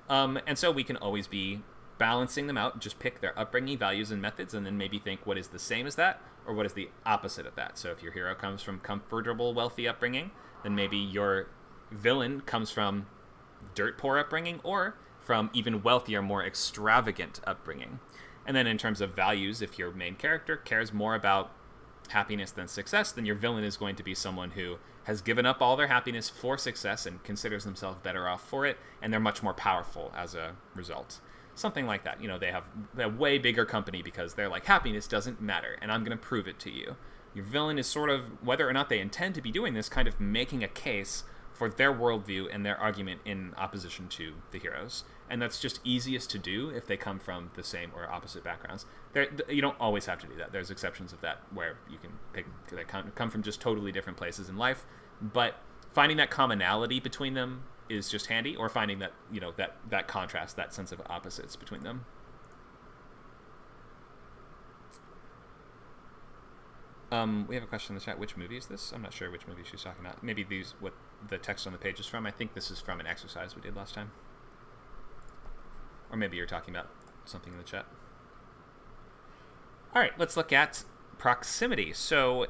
And so we can always be balancing them out, just pick their upbringing, values, and methods, and then maybe think what is the same as that, or what is the opposite of that. So if your hero comes from comfortable, wealthy upbringing, then maybe your villain comes from dirt poor upbringing, or from even wealthier, more extravagant upbringing. And then in terms of values, if your main character cares more about happiness than success, then your villain is going to be someone who has given up all their happiness for success and considers themselves better off for it, and they're much more powerful as a result. Something like that. They have a way bigger company because they're like, happiness doesn't matter, and I'm going to prove it to you. Your villain is sort of, whether or not they intend to be doing this, kind of making a case for their worldview and their argument in opposition to the heroes. And that's just easiest to do if they come from the same or opposite backgrounds. You don't always have to do that. There's exceptions of that where you can pick that come from just totally different places in life. But finding that commonality between them is just handy, or finding that, that contrast, that sense of opposites between them. We have a question in the chat. Which movie is this? I'm not sure which movie she's talking about. Maybe what the text on the page is from. I think this is from an exercise we did last time. Or maybe you're talking about something in the chat. All right, let's look at proximity. So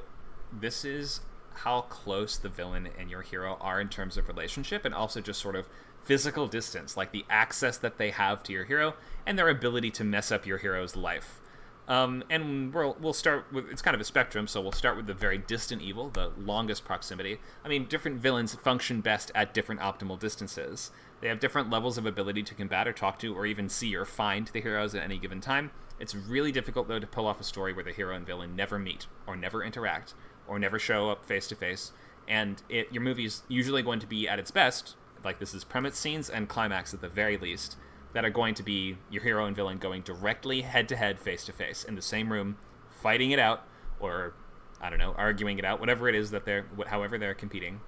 this is how close the villain and your hero are in terms of relationship, and also just sort of physical distance, like the access that they have to your hero and their ability to mess up your hero's life. And we'll start with, it's kind of a spectrum, so we'll start with the very distant evil, the longest proximity. I mean, different villains function best at different optimal distances. They have different levels of ability to combat or talk to or even see or find the heroes at any given time. It's really difficult, though, to pull off a story where the hero and villain never meet or never interact or never show up face-to-face. And your movie is usually going to be at its best, like this is premise scenes and climax at the very least, that are going to be your hero and villain going directly head-to-head, face-to-face, in the same room, fighting it out, or, I don't know, arguing it out, whatever it is that however they're competing.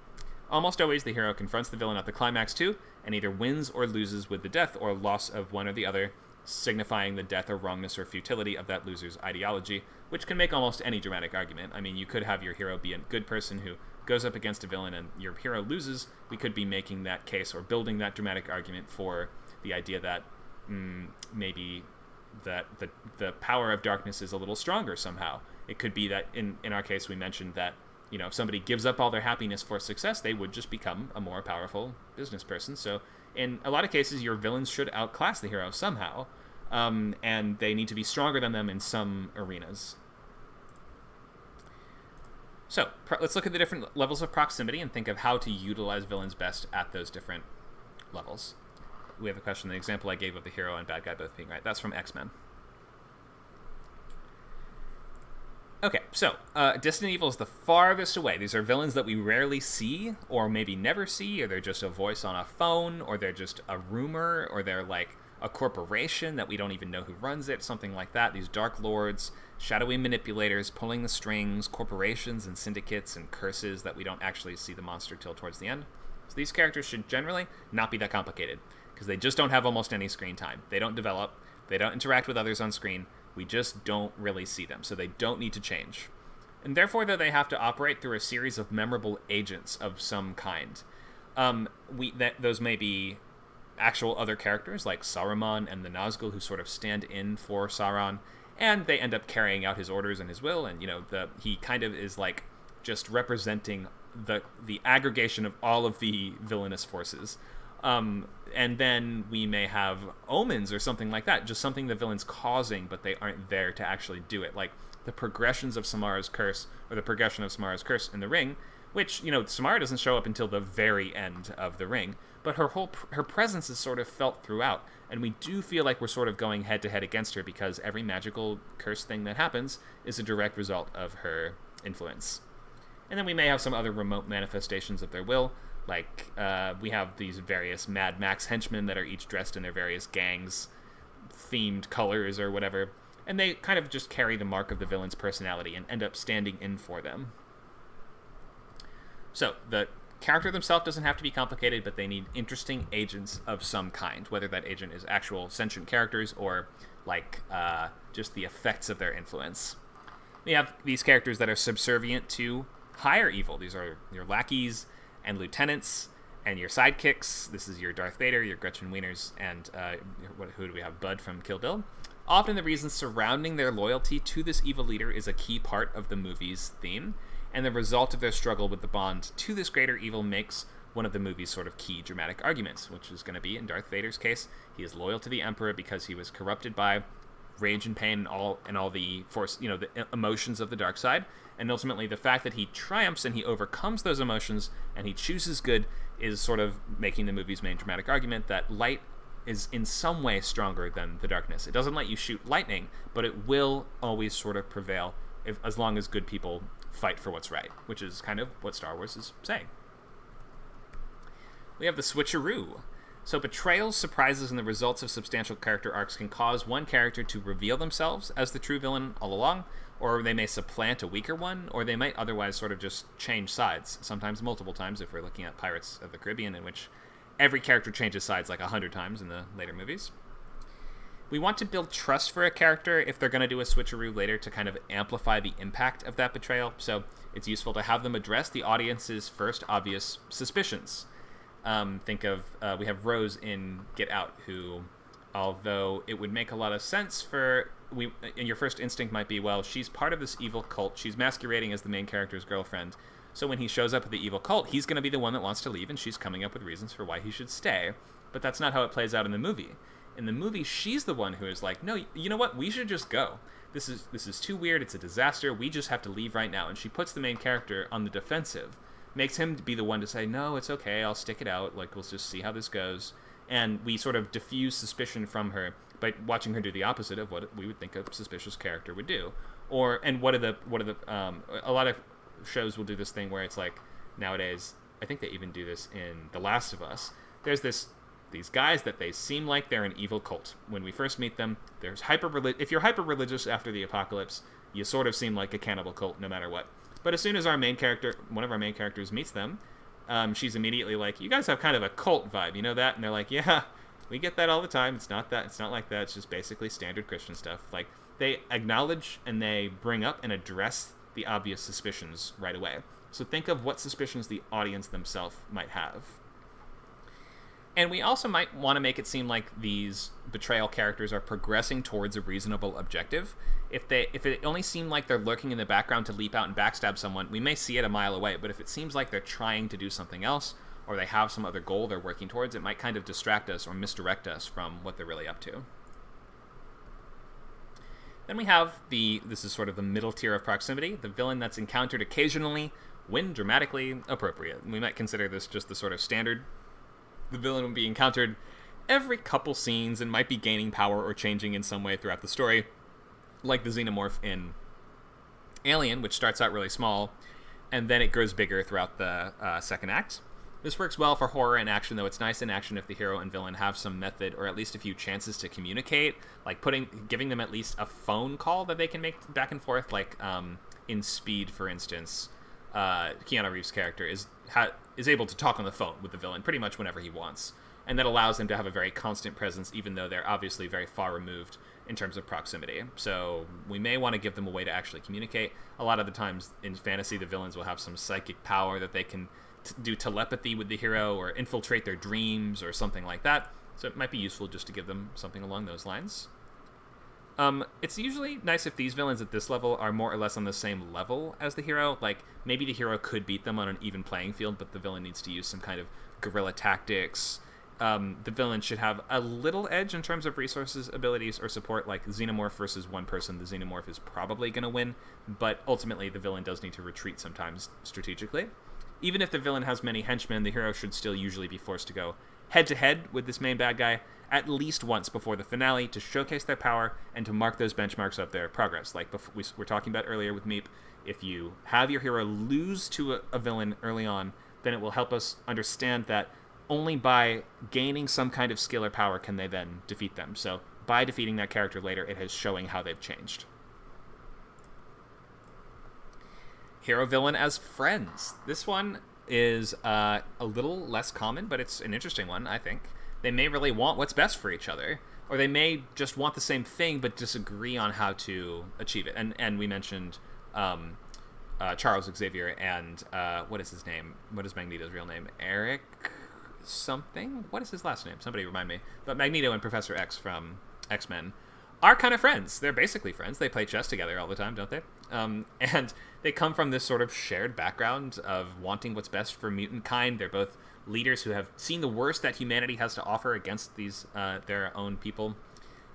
Almost always, the hero confronts the villain at the climax too, and either wins or loses with the death or loss of one or the other, signifying the death or wrongness or futility of that loser's ideology, which can make almost any dramatic argument. I mean, you could have your hero be a good person who goes up against a villain and your hero loses. We could be making that case or building that dramatic argument for the idea that maybe that the power of darkness is a little stronger somehow. It could be that in our case we mentioned that, if somebody gives up all their happiness for success, they would just become a more powerful business person. So in a lot of cases, your villains should outclass the hero somehow, and they need to be stronger than them in some arenas. So let's look at the different levels of proximity and think of how to utilize villains best at those different levels. We have a question, the example I gave of the hero and bad guy both being right. That's from X-Men. Okay, so distant evil is the farthest away. These are villains that we rarely see, or maybe never see, or they're just a voice on a phone, or they're just a rumor, or they're like a corporation that we don't even know who runs it, something like that. These dark lords, shadowy manipulators, pulling the strings, corporations and syndicates and curses that we don't actually see the monster till towards the end. So these characters should generally not be that complicated, because they just don't have almost any screen time. They don't develop, they don't interact with others on screen, we just don't really see them, so they don't need to change. And therefore, though, they have to operate through a series of memorable agents of some kind. Those may be actual other characters, like Saruman and the Nazgul, who sort of stand in for Sauron, and they end up carrying out his orders and his will, and, he kind of is like just representing the aggregation of all of the villainous forces. And then we may have omens or something like that, just something the villain's causing, but they aren't there to actually do it. Like the progressions of Samara's curse, or the progression of Samara's curse in the ring, which, Samara doesn't show up until the very end of the ring, but her presence is sort of felt throughout, and we do feel like we're sort of going head-to-head against her because every magical curse thing that happens is a direct result of her influence. And then we may have some other remote manifestations of their will, like we have these various Mad Max henchmen that are each dressed in their various gangs themed colors or whatever, and they kind of just carry the mark of the villain's personality and end up standing in for them. So the character themselves doesn't have to be complicated, but they need interesting agents of some kind, whether that agent is actual sentient characters or like just the effects of their influence. We have these characters that are subservient to higher evil. These are your lackeys and lieutenants and your sidekicks. This is your Darth Vader, your Gretchen Wieners, and who do we have? Bud from Kill Bill. Often the reasons surrounding their loyalty to this evil leader is a key part of the movie's theme, and the result of their struggle with the bond to this greater evil makes one of the movie's sort of key dramatic arguments, which is going to be, in Darth Vader's case, he is loyal to the Emperor because he was corrupted by rage and pain and all the force, the emotions of the dark side. And ultimately, the fact that he triumphs and he overcomes those emotions and he chooses good is sort of making the movie's main dramatic argument that light is in some way stronger than the darkness. It doesn't let you shoot lightning, but it will always sort of prevail as long as good people fight for what's right, which is kind of what Star Wars is saying. We have the switcheroo. So betrayals, surprises, and the results of substantial character arcs can cause one character to reveal themselves as the true villain all along, or they may supplant a weaker one, or they might otherwise sort of just change sides, sometimes multiple times if we're looking at Pirates of the Caribbean, in which every character changes sides like 100 times in the later movies. We want to build trust for a character if they're going to do a switcheroo later to kind of amplify the impact of that betrayal, so it's useful to have them address the audience's first obvious suspicions. Think of, we have Rose in Get Out, who, although it would make a lot of sense and your first instinct might be, well, she's part of this evil cult, she's masquerading as the main character's girlfriend, so when he shows up at the evil cult, he's going to be the one that wants to leave, and she's coming up with reasons for why he should stay. But that's not how it plays out in the movie. In the movie, she's the one who is like, no, you know what, we should just go. This is too weird, it's a disaster, we just have to leave right now. And she puts the main character on the defensive, makes him be the one to say, no, it's okay, I'll stick it out, like, we'll just see how this goes. And we sort of diffuse suspicion from her by watching her do the opposite of what we would think a suspicious character would do. A lot of shows will do this thing where it's like, nowadays, I think they even do this in The Last of Us, there's these guys that they seem like they're an evil cult. When we first meet them, if you're hyper-religious after the apocalypse, you sort of seem like a cannibal cult no matter what. But as soon as one of our main characters meets them, she's immediately like, you guys have kind of a cult vibe, you know that? And they're like, yeah, we get that all the time. It's not like that. It's just basically standard Christian stuff. Like, they acknowledge and they bring up and address the obvious suspicions right away. So think of what suspicions the audience themselves might have. And we also might want to make it seem like these betrayal characters are progressing towards a reasonable objective. If it only seemed like they're lurking in the background to leap out and backstab someone, we may see it a mile away. But if it seems like they're trying to do something else, or they have some other goal they're working towards, it might kind of distract us or misdirect us from what they're really up to. Then we have this is sort of the middle tier of proximity, the villain that's encountered occasionally when dramatically appropriate. We might consider this just the sort of standard. The villain will be encountered every couple scenes and might be gaining power or changing in some way throughout the story, like the xenomorph in Alien, which starts out really small, and then it grows bigger throughout the second act. This works well for horror and action, though it's nice in action if the hero and villain have some method or at least a few chances to communicate, like giving them at least a phone call that they can make back and forth, like in Speed, for instance. Keanu Reeves' character is able to talk on the phone with the villain pretty much whenever he wants, and that allows them to have a very constant presence even though they're obviously very far removed in terms of proximity. So we may want to give them a way to actually communicate. A lot of the times in fantasy, the villains will have some psychic power that they can do telepathy with the hero or infiltrate their dreams or something like that, so it might be useful just to give them something along those lines. It's usually nice if these villains at this level are more or less on the same level as the hero. Like, maybe the hero could beat them on an even playing field, but the villain needs to use some kind of guerrilla tactics. The villain should have a little edge in terms of resources, abilities, or support. Like, Xenomorph versus one person, the Xenomorph is probably going to win, but ultimately the villain does need to retreat sometimes strategically. Even if the villain has many henchmen, the hero should still usually be forced to go head-to-head with this main bad guy at least once before the finale to showcase their power and to mark those benchmarks of their progress. Like we were talking about earlier with Meep, if you have your hero lose to a villain early on, then it will help us understand that only by gaining some kind of skill or power can they then defeat them. So by defeating that character later, it is showing how they've changed. Hero-villain as friends. This one is a little less common, but it's an interesting one, I think. They may really want what's best for each other, or they may just want the same thing but disagree on how to achieve it. And we mentioned Charles Xavier and what is his name? What is Magneto's real name? Eric something? What is his last name? Somebody remind me. But Magneto and Professor X from X-Men are kind of friends. They're basically friends. They play chess together all the time, don't they? And they come from this sort of shared background of wanting what's best for mutant kind. They're both leaders who have seen the worst that humanity has to offer against these their own people.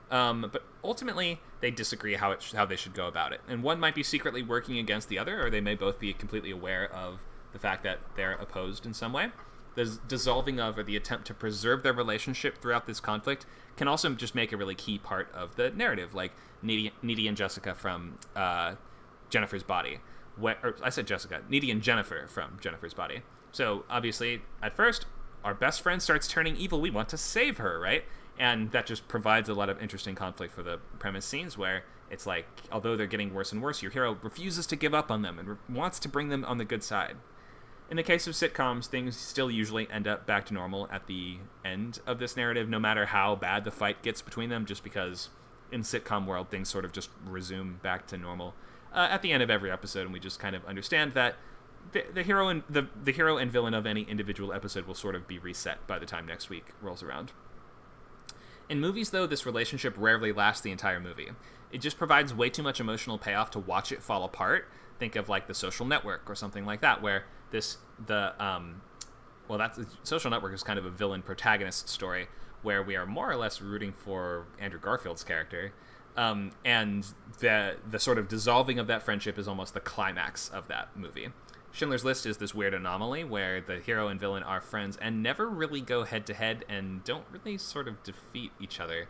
But ultimately, they disagree how they should go about it. And one might be secretly working against the other, or they may both be completely aware of the fact that they're opposed in some way. the dissolving of or the attempt to preserve their relationship throughout this conflict can also just make a really key part of the narrative, like Needy and Jessica from Jennifer's Body. I said Jessica. Needy and Jennifer from Jennifer's Body. So obviously, at first, our best friend starts turning evil. We want to save her, right? And that just provides a lot of interesting conflict for the premise scenes where it's like, although they're getting worse and worse, your hero refuses to give up on them and wants to bring them on the good side. In the case of sitcoms, things still usually end up back to normal at the end of this narrative, no matter how bad the fight gets between them, just because in sitcom world, things sort of just resume back to normal at the end of every episode, and we just kind of understand that the hero and the hero and villain of any individual episode will sort of be reset by the time next week rolls around. In movies, though, this relationship rarely lasts the entire movie. It just provides way too much emotional payoff to watch it fall apart. Think of like The Social Network or something like that, where The Social Network is kind of a villain protagonist story where we are more or less rooting for Andrew Garfield's character, and the sort of dissolving of that friendship is almost the climax of that movie. Schindler's List is this weird anomaly where the hero and villain are friends and never really go head-to-head and don't really sort of defeat each other.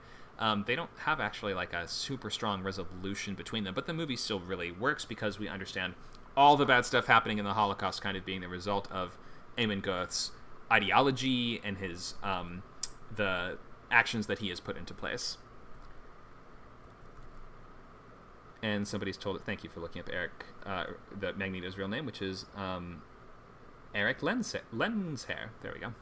They don't have actually like a super strong resolution between them, but the movie still really works because we understand all the bad stuff happening in the Holocaust kind of being the result of Eamon Goeth's ideology and his the actions that he has put into place. And somebody's told it. Thank you for looking up Eric, Magneto's real name, which is Eric Lenshair. There we go.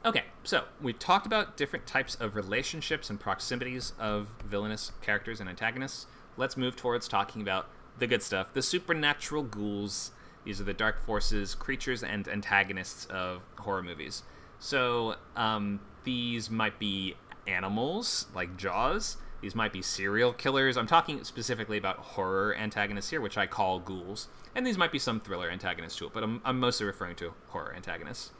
Okay, so we've talked about different types of relationships and proximities of villainous characters and antagonists. Let's move towards talking about the good stuff, the supernatural ghouls. These are the dark forces, creatures, and antagonists of horror movies. So these might be animals, like Jaws. These might be serial killers. I'm talking specifically about horror antagonists here, which I call ghouls. And these might be some thriller antagonists too, but I'm mostly referring to horror antagonists.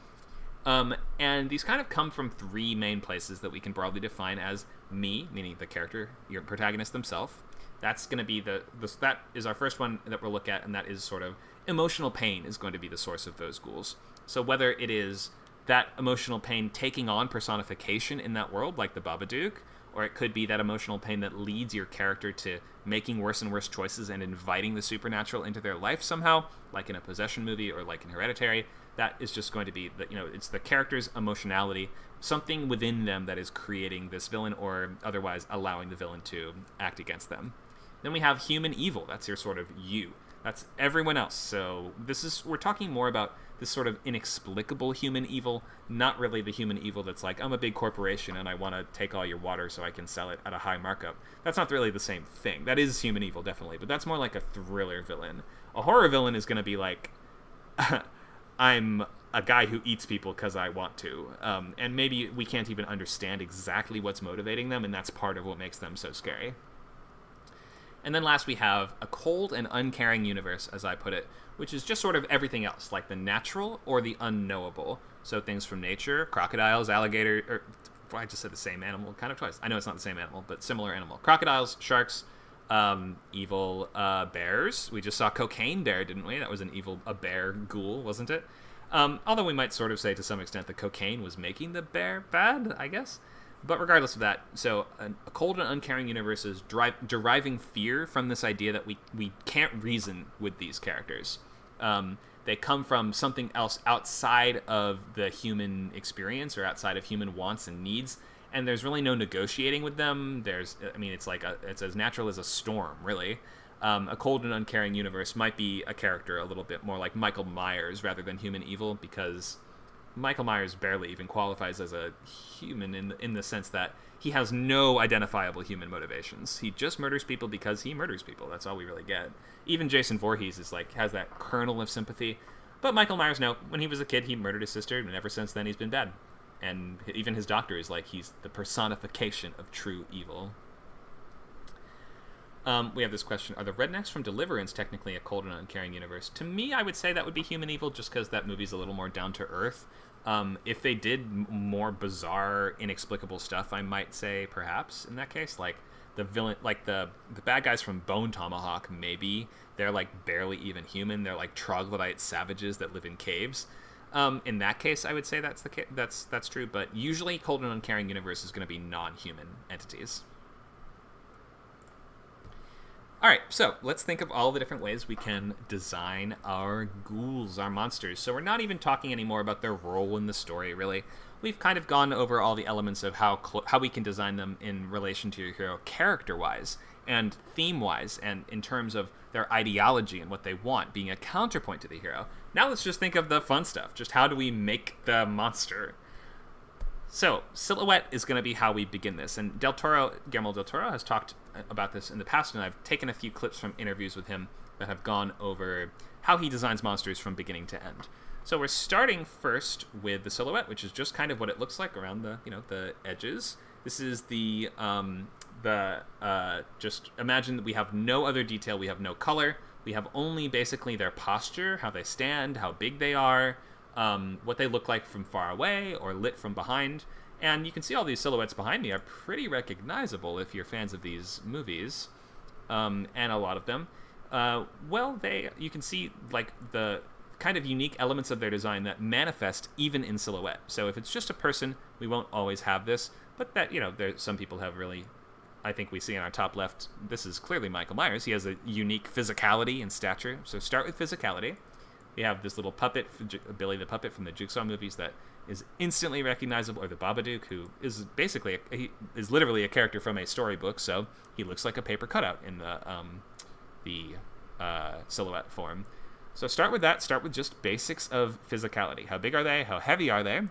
And these kind of come from three main places that we can broadly define as me, meaning the character, your protagonist themselves. That's going to be that is our first one that we'll look at, and that is sort of emotional pain is going to be the source of those ghouls. So whether it is that emotional pain taking on personification in that world, like the Babadook, or it could be that emotional pain that leads your character to making worse and worse choices and inviting the supernatural into their life somehow, like in a possession movie or like in Hereditary. That is just going to be, it's the character's emotionality, something within them that is creating this villain or otherwise allowing the villain to act against them. Then we have human evil. That's your sort of you. That's everyone else. So we're talking more about this sort of inexplicable human evil, not really the human evil that's like, I'm a big corporation and I want to take all your water so I can sell it at a high markup. That's not really the same thing. That is human evil, definitely, but that's more like a thriller villain. A horror villain is going to be like, I'm a guy who eats people because I want to. And maybe we can't even understand exactly what's motivating them, and that's part of what makes them so scary. And then last we have a cold and uncaring universe, as I put it, which is just sort of everything else, like the natural or the unknowable. So things from nature, crocodiles, alligator, I just said the same animal kind of twice. I know it's not the same animal, but similar animal. Crocodiles, sharks, evil bears. We just saw Cocaine Bear, didn't we? That was a bear ghoul, wasn't it? Although we might sort of say to some extent that cocaine was making the bear bad, I guess. But regardless of that, so a cold and uncaring universe is deriving fear from this idea that we can't reason with these characters. They come from something else outside of the human experience or outside of human wants and needs, and there's really no negotiating with them. It's as natural as a storm, really. A cold and uncaring universe might be a character a little bit more like Michael Myers rather than human evil, because Michael Myers barely even qualifies as a human in the sense that he has no identifiable human motivations. He just murders people because he murders people. That's all we really get. Even Jason Voorhees has that kernel of sympathy. But Michael Myers, no. When he was a kid, he murdered his sister, and ever since then he's been bad. And even his doctor is like, he's the personification of true evil. We have this question, are the rednecks from Deliverance technically a cold and uncaring universe? To me, I would say that would be human evil just because that movie's a little more down to earth. If they did more bizarre, inexplicable stuff, I might say perhaps in that case, like the villain, like the bad guys from Bone Tomahawk, maybe they're like barely even human. They're like troglodyte savages that live in caves. In that case, I would say that's true. But usually, cold and uncaring universe is going to be non-human entities. All right, so let's think of all the different ways we can design our ghouls, our monsters. So we're not even talking anymore about their role in the story, really. We've kind of gone over all the elements of how we can design them in relation to your hero character-wise and theme-wise and in terms of their ideology and what they want, being a counterpoint to the hero. Now let's just think of the fun stuff. Just how do we make the monster? So, silhouette is going to be how we begin this. And Guillermo del Toro has talked about this in the past, and I've taken a few clips from interviews with him that have gone over how he designs monsters from beginning to end. So we're starting first with the silhouette, which is just kind of what it looks like around the edges. This is just imagine that we have no other detail, we have no color, we have only basically their posture, how they stand, how big they are, what they look like from far away or lit from behind. And you can see all these silhouettes behind me are pretty recognizable if you're fans of these movies, and a lot of them. You can see like the kind of unique elements of their design that manifest even in silhouette. So if it's just a person, we won't always have this, but that, some people have really, I think we see on our top left, this is clearly Michael Myers. He has a unique physicality and stature. So start with physicality. We have this little puppet, Billy the Puppet from the Jigsaw movies, that is instantly recognizable, or the Babadook, who is basically he is literally a character from a storybook, so he looks like a paper cutout in the silhouette form. So start with that. Start with just basics of physicality. How big are they? How heavy are they?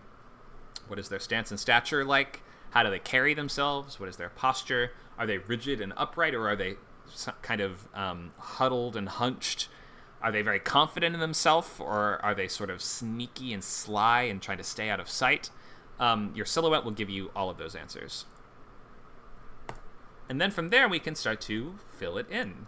What is their stance and stature like? How do they carry themselves? What is their posture? Are they rigid and upright, or are they kind of huddled and hunched? Are they very confident in themselves, or are they sort of sneaky and sly and trying to stay out of sight? Your silhouette will give you all of those answers. And then from there, we can start to fill it in.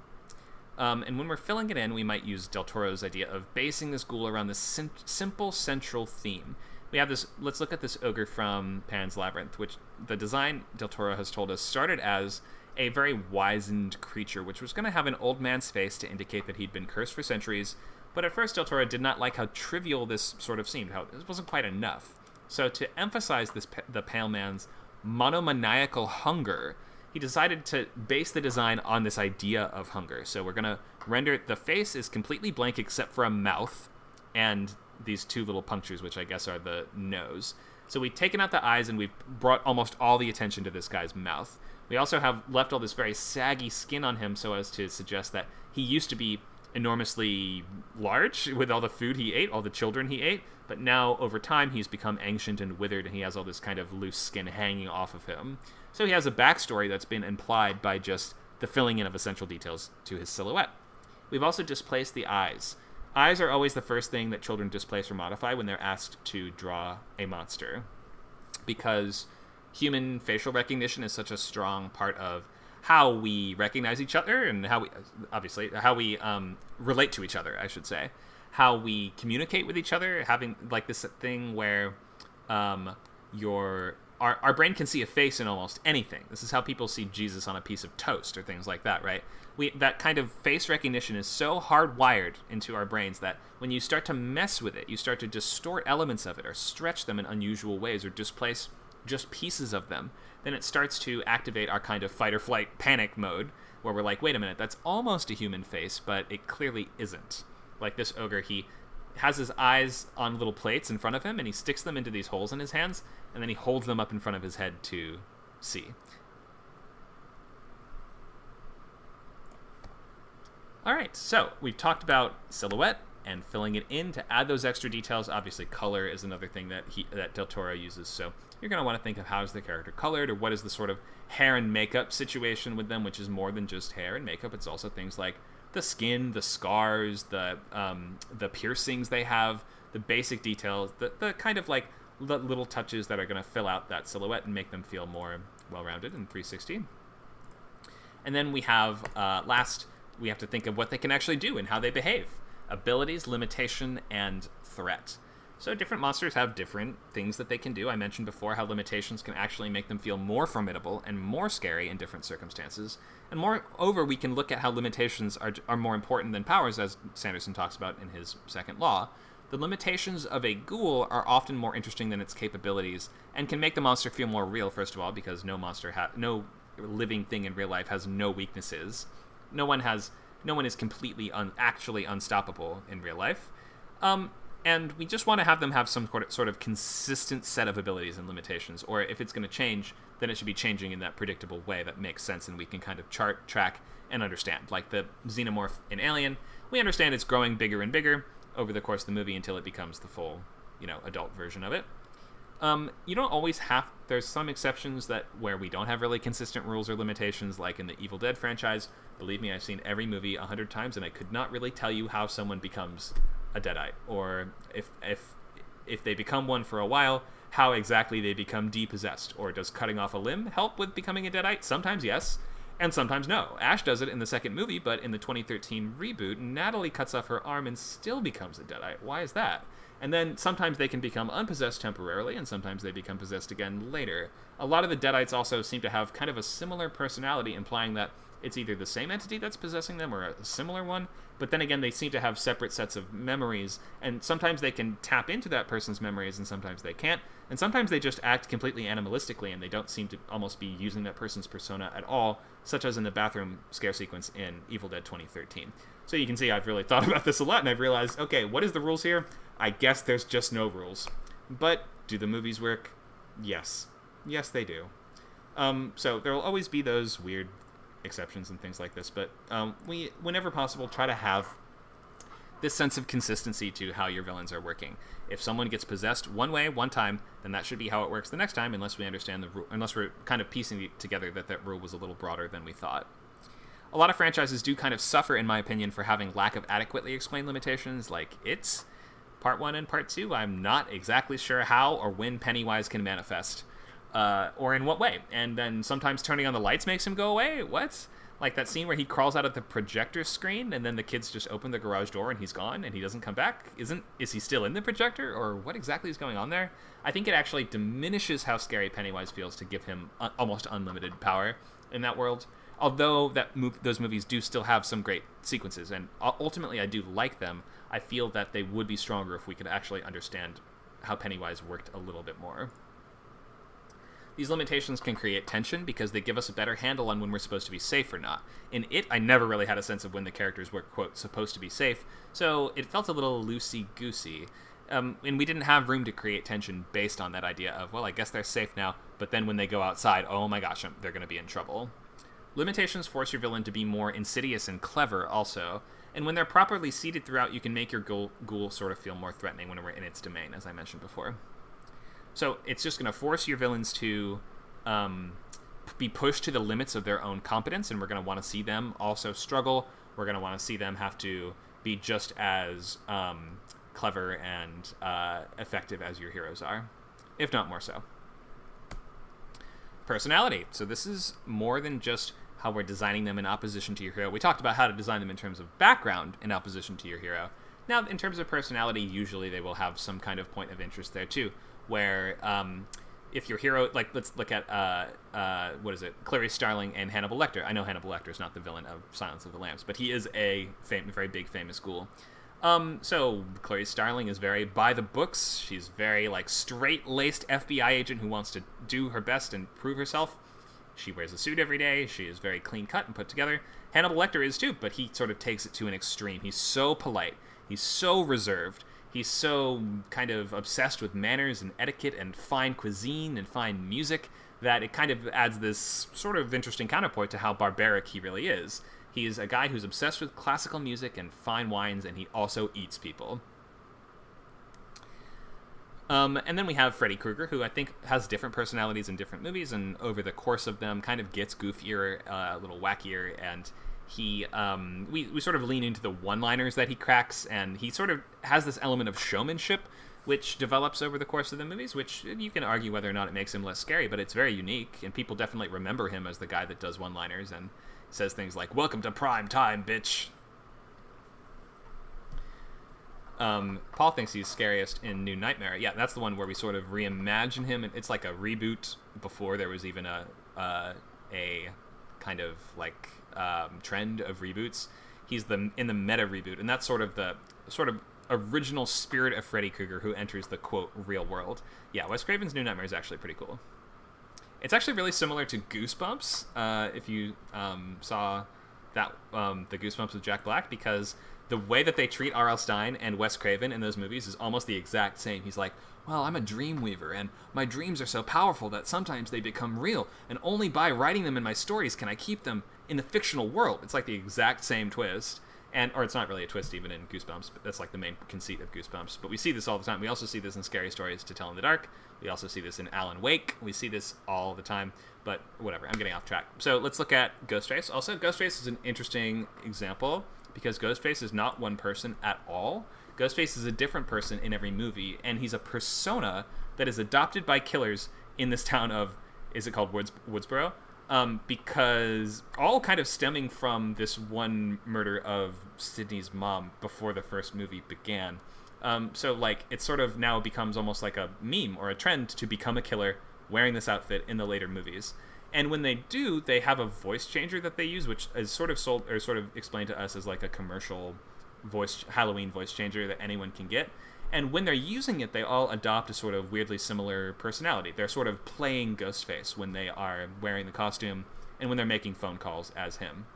And when we're filling it in, we might use Del Toro's idea of basing this ghoul around this simple central theme. We have this, let's look at this ogre from Pan's Labyrinth, which the design Del Toro has told us started as a very wizened creature, which was going to have an old man's face to indicate that he'd been cursed for centuries. But at first, Del Toro did not like how trivial this sort of seemed, how it wasn't quite enough. So to emphasize the pale man's monomaniacal hunger, he decided to base the design on this idea of hunger. So we're going to render the face is completely blank except for a mouth and these two little punctures, which I guess are the nose. So we've taken out the eyes and we've brought almost all the attention to this guy's mouth. We also have left all this very saggy skin on him so as to suggest that he used to be enormously large with all the food he ate, all the children he ate, but now over time he's become ancient and withered and he has all this kind of loose skin hanging off of him. So he has a backstory that's been implied by just the filling in of essential details to his silhouette. We've also displaced the eyes. Eyes are always the first thing that children displace or modify when they're asked to draw a monster, because human facial recognition is such a strong part of how we recognize each other and how we relate to each other, I should say. How we communicate with each other, having like this thing where our brain can see a face in almost anything. This is how people see Jesus on a piece of toast or things like that, right? That kind of face recognition is so hardwired into our brains that when you start to mess with it, you start to distort elements of it or stretch them in unusual ways or displace just pieces of them, then it starts to activate our kind of fight or flight panic mode where we're like, wait a minute, that's almost a human face, but it clearly isn't. Like this ogre, he has his eyes on little plates in front of him and he sticks them into these holes in his hands and then he holds them up in front of his head to see. All right, so we've talked about silhouette and filling it in to add those extra details. Obviously, color is another thing that Del Toro uses. So you're going to want to think of how is the character colored, or what is the sort of hair and makeup situation with them, which is more than just hair and makeup. It's also things like the skin, the scars, the piercings they have, the basic details, the kind of like the little touches that are going to fill out that silhouette and make them feel more well-rounded in 360. And then we have we have to think of what they can actually do and how they behave. Abilities, limitation, and threat. So different monsters have different things that they can do. I mentioned before how limitations can actually make them feel more formidable and more scary in different circumstances. And moreover, we can look at how limitations are more important than powers, as Sanderson talks about in his second law. The limitations of a ghoul are often more interesting than its capabilities, and can make the monster feel more real, first of all, because no living thing in real life has no weaknesses. No one is completely actually unstoppable in real life. And we just want to have them have some sort of consistent set of abilities and limitations, or if it's going to change, then it should be changing in that predictable way that makes sense and we can kind of chart, track, and understand. Like the xenomorph in Alien, we understand it's growing bigger and bigger over the course of the movie until it becomes the full, adult version of it. You don't always have... There's some exceptions where we don't have really consistent rules or limitations, like in the Evil Dead franchise. Believe me, I've seen every movie 100 times, and I could not really tell you how someone becomes a Deadite, or if they become one for a while, how exactly they become depossessed, or does cutting off a limb help with becoming a Deadite? Sometimes yes, and sometimes no. Ash does it in the second movie, but in the 2013 reboot, Natalie cuts off her arm and still becomes a Deadite. Why is that? And then sometimes they can become unpossessed temporarily, and sometimes they become possessed again later. A lot of the Deadites also seem to have kind of a similar personality, implying that it's either the same entity that's possessing them or a similar one, but then again, they seem to have separate sets of memories, and sometimes they can tap into that person's memories, and sometimes they can't, and sometimes they just act completely animalistically, and they don't seem to almost be using that person's persona at all, such as in the bathroom scare sequence in Evil Dead 2013. So you can see I've really thought about this a lot, and I've realized, okay, what is the rules here? I guess there's just no rules. But do the movies work? Yes. Yes, they do. So there will always be those weird exceptions and things like this, but we, whenever possible, try to have this sense of consistency to how your villains are working. If someone gets possessed one way, one time, then that should be how it works the next time, unless we understand the rule, unless we're kind of piecing together that rule was a little broader than we thought. A lot of franchises do kind of suffer, in my opinion, for having lack of adequately explained limitations, like It's Part 1 and Part 2. I'm not exactly sure how or when Pennywise can manifest. Or in what way. And then sometimes turning on the lights makes him go away. What? Like that scene where he crawls out of the projector screen and then the kids just open the garage door and he's gone and he doesn't come back? Is he still in the projector? Or what exactly is going on there? I think it actually diminishes how scary Pennywise feels to give him almost unlimited power in that world. Although those movies do still have some great sequences, and ultimately I do like them, I feel that they would be stronger if we could actually understand how Pennywise worked a little bit more. These limitations can create tension because they give us a better handle on when we're supposed to be safe or not. In It, I never really had a sense of when the characters were, quote, supposed to be safe, so it felt a little loosey-goosey. And we didn't have room to create tension based on that idea of, well, I guess they're safe now, but then when they go outside, oh my gosh, they're going to be in trouble. Limitations force your villain to be more insidious and clever also, and when they're properly seated throughout, you can make your ghoul sort of feel more threatening when we're in its domain, as I mentioned before. So it's just going to force your villains to be pushed to the limits of their own competence, and we're going to want to see them also struggle. We're going to want to see them have to be just as clever and effective as your heroes are, if not more so. Personality. So this is more than just how we're designing them in opposition to your hero. We talked about how to design them in terms of background in opposition to your hero. Now, in terms of personality, usually they will have some kind of point of interest there too, where if your hero, like let's look at Clarice Starling and Hannibal Lecter. I know Hannibal Lecter is not the villain of Silence of the Lambs, but he is a very big famous ghoul. So Clarice Starling is very by the books. She's very like straight-laced FBI agent who wants to do her best and prove herself. She wears a suit every day. She is very clean-cut and put together. Hannibal Lecter is too, but he sort of takes it to an extreme. He's so polite. He's so reserved. He's so kind of obsessed with manners and etiquette and fine cuisine and fine music that it kind of adds this sort of interesting counterpoint to how barbaric he really is. He's a guy who's obsessed with classical music and fine wines, and he also eats people. And then we have Freddy Krueger, who I think has different personalities in different movies, and over the course of them kind of gets goofier, a little wackier, and he we sort of lean into the one-liners that he cracks, and he sort of has this element of showmanship which develops over the course of the movies, which you can argue whether or not it makes him less scary, but it's very unique, and people definitely remember him as the guy that does one-liners and says things like, "Welcome to prime time, bitch." Paul thinks he's scariest in New Nightmare. Yeah, that's the one where we sort of reimagine him. It's like a reboot before there was even a kind of like trend of reboots. He's in the meta reboot, and that's sort of original spirit of Freddy Krueger who enters the, quote, real world. Yeah, Wes Craven's New Nightmare is actually pretty cool. It's actually really similar to Goosebumps, if you saw that the Goosebumps with Jack Black, because the way that they treat R.L. Stine and Wes Craven in those movies is almost the exact same. He's like, well, I'm a dream weaver, and my dreams are so powerful that sometimes they become real, and only by writing them in my stories can I keep them in the fictional world. It's like the exact same twist. Or it's not really a twist even in Goosebumps, but that's like the main conceit of Goosebumps. But we see this all the time. We also see this in Scary Stories to Tell in the Dark. We also see this in Alan Wake. We see this all the time. But whatever, I'm getting off track. So let's look at Ghostface. Also, Ghostface is an interesting example because Ghostface is not one person at all. Ghostface is a different person in every movie, and he's a persona that is adopted by killers in this town of, is it called Woodsboro? Because all kind of stemming from this one murder of Sydney's mom before the first movie began. So like it sort of now becomes almost like a meme or a trend to become a killer wearing this outfit in the later movies. And when they do, they have a voice changer that they use, which is sort of sold or sort of explained to us as like a commercial Halloween voice changer that anyone can get. And when they're using it, they all adopt a sort of weirdly similar personality. They're sort of playing Ghostface when they are wearing the costume and when they're making phone calls as him.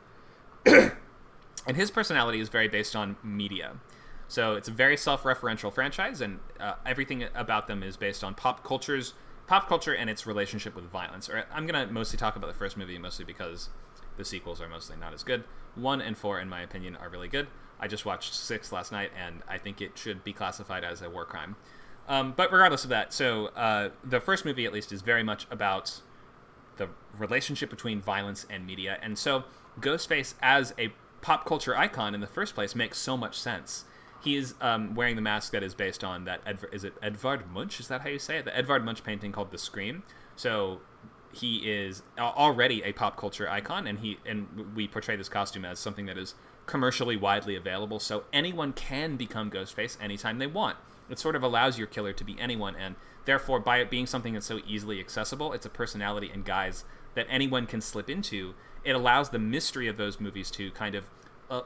And his personality is very based on media. So it's a very self-referential franchise, and everything about them is based on pop culture and its relationship with violence. Or I'm going to mostly talk about the first movie, mostly because the sequels are mostly not as good. 1 and 4, in my opinion, are really good. I just watched 6 last night, and I think it should be classified as a war crime. But regardless of that, so the first movie, at least, is very much about the relationship between violence and media. And so Ghostface, as a pop culture icon in the first place, makes so much sense. He is wearing the mask that is based on that, is it Edvard Munch? Is that how you say it? The Edvard Munch painting called The Scream. So he is already a pop culture icon, and we portray this costume as something that is commercially widely available, so anyone can become Ghostface anytime they want. It sort of allows your killer to be anyone, and therefore, by it being something that's so easily accessible, it's a personality and guise that anyone can slip into. It allows the mystery of those movies to kind of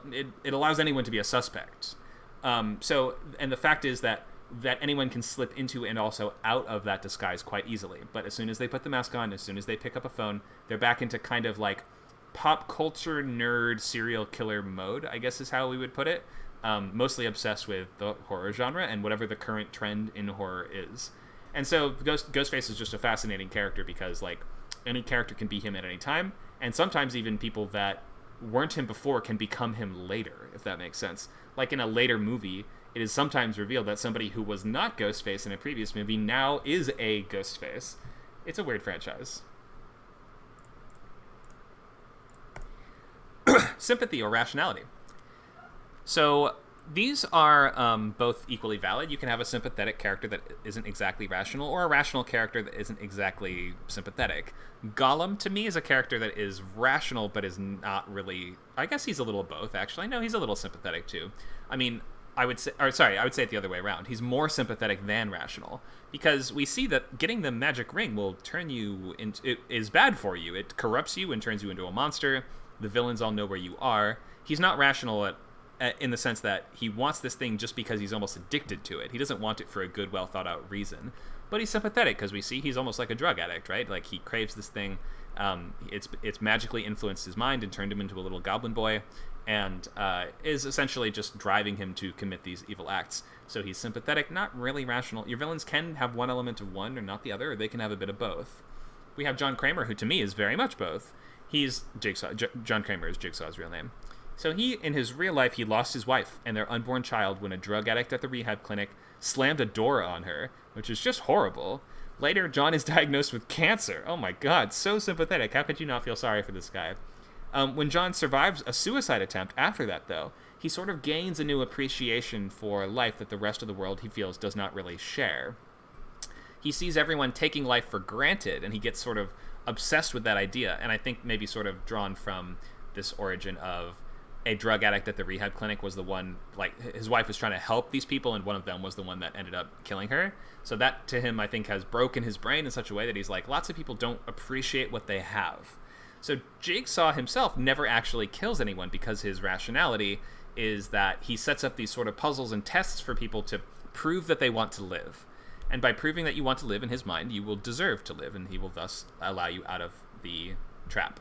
it allows anyone to be a suspect. And the fact is that anyone can slip into and also out of that disguise quite easily. But as soon as they put the mask on, as soon as they pick up a phone, they're back into kind of like pop culture nerd serial killer mode, I guess is how we would put it. Mostly obsessed with the horror genre and whatever the current trend in horror is. And so Ghostface is just a fascinating character because like any character can be him at any time, and sometimes even people that weren't him before can become him later, if that makes sense. Like in a later movie, it is sometimes revealed that somebody who was not Ghostface in a previous movie now is a Ghostface. It's a weird franchise. Sympathy or rationality. So these are both equally valid. You can have a sympathetic character that isn't exactly rational, or a rational character that isn't exactly sympathetic. Gollum, to me, is a character that is rational, but is not really... I guess he's a little both, actually. No, he's a little sympathetic, too. I mean, I would say it the other way around. He's more sympathetic than rational, because we see that getting the magic ring will turn you into... It is bad for you. It corrupts you and turns you into a monster. The villains all know where you are. He's not rational in the sense that he wants this thing just because he's almost addicted to it. He doesn't want it for a good, well thought out reason. But he's sympathetic because we see he's almost like a drug addict, right? Like he craves this thing. It's magically influenced his mind and turned him into a little goblin boy, and is essentially just driving him to commit these evil acts. So he's sympathetic, not really rational. Your villains can have one element of one or not the other, or they can have a bit of both. We have John Kramer, who to me is very much both. He's Jigsaw. John Kramer is Jigsaw's real name. So in his real life, he lost his wife and their unborn child when a drug addict at the rehab clinic slammed a door on her, which is just horrible. Later, John is diagnosed with cancer. Oh my God, so sympathetic. How could you not feel sorry for this guy? When John survives a suicide attempt after that, though, he sort of gains a new appreciation for life that the rest of the world he feels does not really share. He sees everyone taking life for granted, and he gets sort of obsessed with that idea, and I think maybe sort of drawn from this origin of a drug addict at the rehab clinic was the one, like, his wife was trying to help these people, and one of them was the one that ended up killing her. So that, to him, I think, has broken his brain in such a way that he's like, lots of people don't appreciate what they have. So Jigsaw himself never actually kills anyone because his rationality is that he sets up these sort of puzzles and tests for people to prove that they want to live. And by proving that you want to live in his mind, you will deserve to live, and he will thus allow you out of the trap.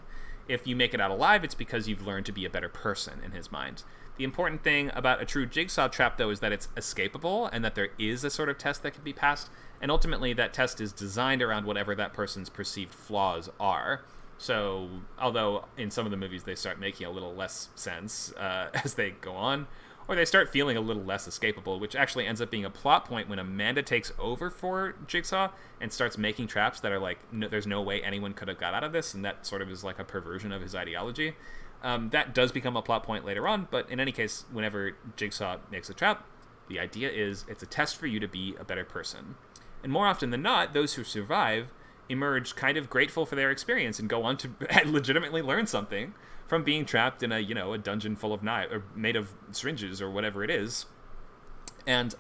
If you make it out alive, it's because you've learned to be a better person in his mind. The important thing about a true Jigsaw trap, though, is that it's escapable and that there is a sort of test that can be passed, and ultimately that test is designed around whatever that person's perceived flaws are. So, although in some of the movies they start making a little less sense as they go on, or they start feeling a little less escapable, which actually ends up being a plot point when Amanda takes over for Jigsaw and starts making traps that are like, no, there's no way anyone could have got out of this, and that sort of is like a perversion of his ideology. That does become a plot point later on, but in any case, whenever Jigsaw makes a trap, the idea is it's a test for you to be a better person. And more often than not, those who survive emerge kind of grateful for their experience and go on to legitimately learn something from being trapped in a dungeon full of knives or made of syringes or whatever it is. And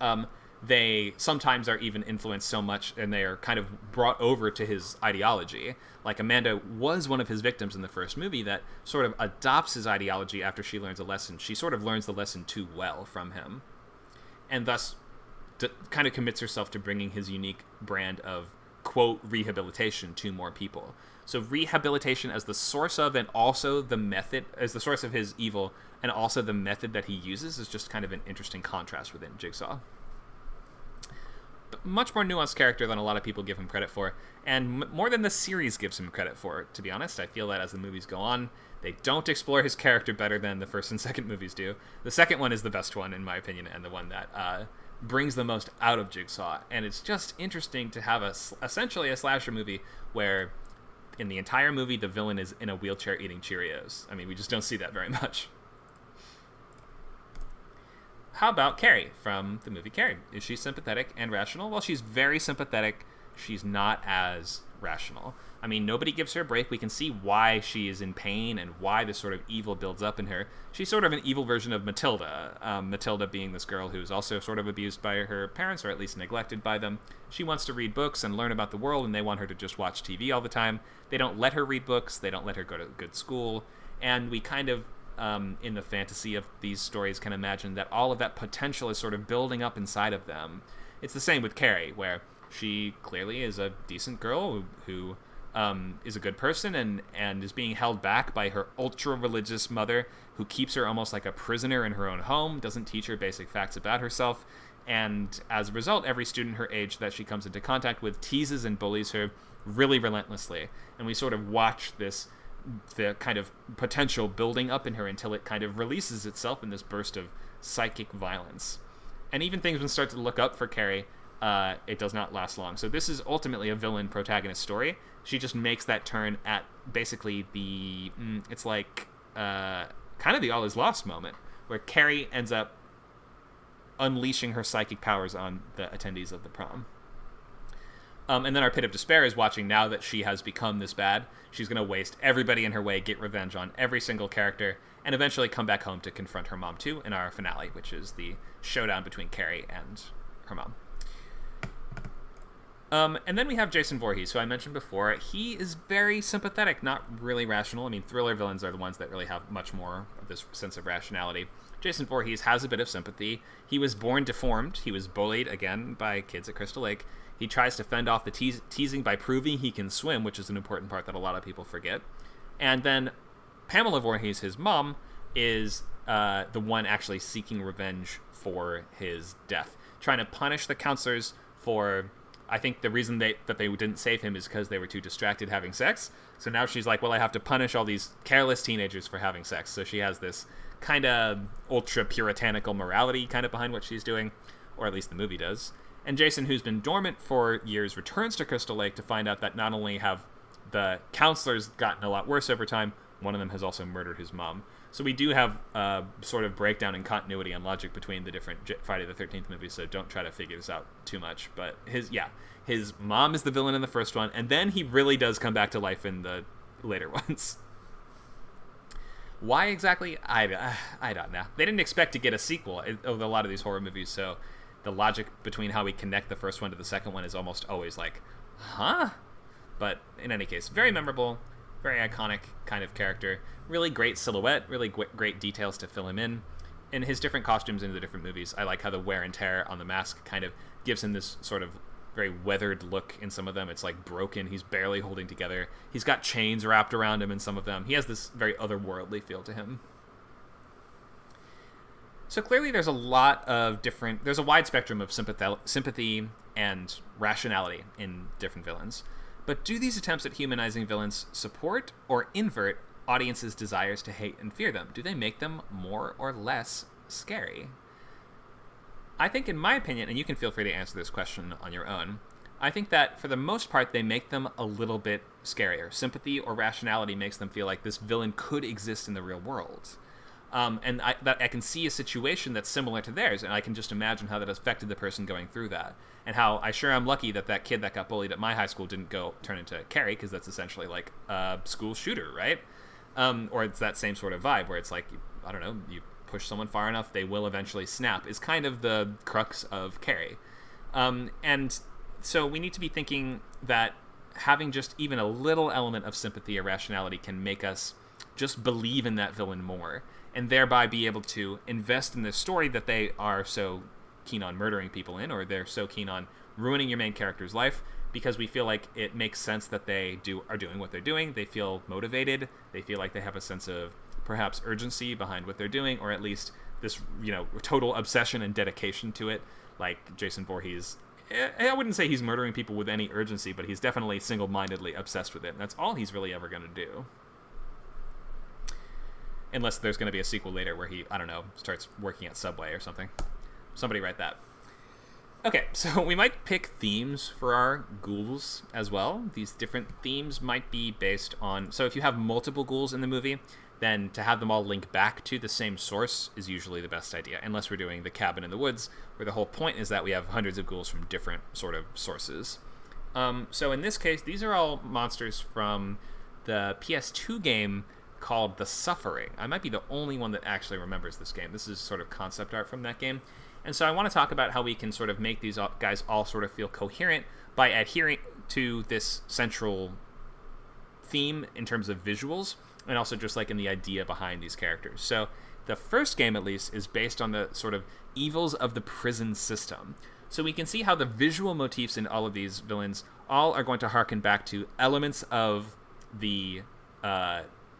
they sometimes are even influenced so much, and they are kind of brought over to his ideology. Like Amanda was one of his victims in the first movie that sort of adopts his ideology after she learns a lesson. She sort of learns the lesson too well from him, and thus kind of commits herself to bringing his unique brand of, quote, rehabilitation to more people. So rehabilitation as the source of, and also the method as the source of his evil, and also the method that he uses, is just kind of an interesting contrast within Jigsaw. But much more nuanced character than a lot of people give him credit for, and more than the series gives him credit for, to be honest. I feel that as the movies go on, they don't explore his character better than the first and second movies do. The second one is the best one, in my opinion, and the one that brings the most out of Jigsaw. And it's just interesting to have essentially a slasher movie where in the entire movie the villain is in a wheelchair eating Cheerios. I mean, we just don't see that very much. How about Carrie from the movie Carrie? Is she sympathetic and rational? Well, she's very sympathetic. She's not as rational. I mean, nobody gives her a break. We can see why she is in pain and why this sort of evil builds up in her. She's sort of an evil version of Matilda. Matilda being this girl who's also sort of abused by her parents, or at least neglected by them. She wants to read books and learn about the world, and they want her to just watch TV all the time. They don't let her read books. They don't let her go to good school. And we kind of, in the fantasy of these stories, can imagine that all of that potential is sort of building up inside of them. It's the same with Carrie, where she clearly is a decent girl who is a good person and is being held back by her ultra-religious mother, who keeps her almost like a prisoner in her own home, doesn't teach her basic facts about herself, and as a result, every student her age that she comes into contact with teases and bullies her really relentlessly. And we sort of watch the kind of potential building up in her until it kind of releases itself in this burst of psychic violence. And even things when start to look up for Carrie, it does not last long. So this is ultimately a villain protagonist story. She just makes that turn at basically it's like kind of the all is lost moment, where Carrie ends up unleashing her psychic powers on the attendees of the prom. And then our pit of despair is watching now that she has become this bad. She's going to waste everybody in her way, get revenge on every single character, and eventually come back home to confront her mom too in our finale, which is the showdown between Carrie and her mom. And then we have Jason Voorhees, who I mentioned before. He is very sympathetic, not really rational. I mean, thriller villains are the ones that really have much more of this sense of rationality. Jason Voorhees has a bit of sympathy. He was born deformed. He was bullied, again, by kids at Crystal Lake. He tries to fend off the teasing by proving he can swim, which is an important part that a lot of people forget. And then Pamela Voorhees, his mom, is the one actually seeking revenge for his death, trying to punish the counselors for... I think the reason that they didn't save him is because they were too distracted having sex. So now she's like, well, I have to punish all these careless teenagers for having sex. So she has this kind of ultra-puritanical morality kind of behind what she's doing, or at least the movie does. And Jason, who's been dormant for years, returns to Crystal Lake to find out that not only have the counselors gotten a lot worse over time, one of them has also murdered his mom. So we do have a sort of breakdown in continuity and logic between the different Friday the 13th movies, so don't try to figure this out too much. But his mom is the villain in the first one, and then he really does come back to life in the later ones. Why exactly? I don't know. They didn't expect to get a sequel of a lot of these horror movies, so the logic between how we connect the first one to the second one is almost always like, huh? But in any case, very memorable, very iconic kind of character. Really great silhouette, really great details to fill him in. in his different costumes in the different movies, I like how the wear and tear on the mask kind of gives him this sort of very weathered look in some of them. It's like broken. He's barely holding together. He's got chains wrapped around him in some of them. He has this very otherworldly feel to him. So clearly there's a wide spectrum of sympathy and rationality in different villains. But do these attempts at humanizing villains support or invert audiences' desires to hate and fear them? Do they make them more or less scary? I think, in my opinion, and you can feel free to answer this question on your own, I think that for the most part they make them a little bit scarier. Sympathy or rationality makes them feel like this villain could exist in the real world. And I can see a situation that's similar to theirs, and I can just imagine how that affected the person going through that. And how I'm lucky that kid that got bullied at my high school didn't go turn into Carrie, because that's essentially like a school shooter, right? Or it's that same sort of vibe where it's like, I don't know, you push someone far enough, they will eventually snap, is kind of the crux of Carrie. And so we need to be thinking that having just even a little element of sympathy or rationality can make us just believe in that villain more, and thereby be able to invest in this story that they are so keen on murdering people in, or they're so keen on ruining your main character's life, because we feel like it makes sense that they are doing what they're doing. They feel motivated. They feel like they have a sense of perhaps urgency behind what they're doing, or at least this, total obsession and dedication to it. Like Jason Voorhees, I wouldn't say he's murdering people with any urgency, but he's definitely single-mindedly obsessed with it. And that's all he's really ever going to do. Unless there's going to be a sequel later where he, I don't know, starts working at Subway or something. Somebody write that. Okay, so we might pick themes for our ghouls as well. These different themes might be based on... So if you have multiple ghouls in the movie, then to have them all link back to the same source is usually the best idea, unless we're doing the cabin in the woods, where the whole point is that we have hundreds of ghouls from different sort of sources. So in this case, these are all monsters from the PS2 game called The Suffering. I might be the only one that actually remembers this game. This is sort of concept art from that game. And so I want to talk about how we can sort of make these guys all sort of feel coherent by adhering to this central theme in terms of visuals, and also just like in the idea behind these characters. So the first game, at least, is based on the sort of evils of the prison system. So we can see how the visual motifs in all of these villains all are going to harken back to elements of the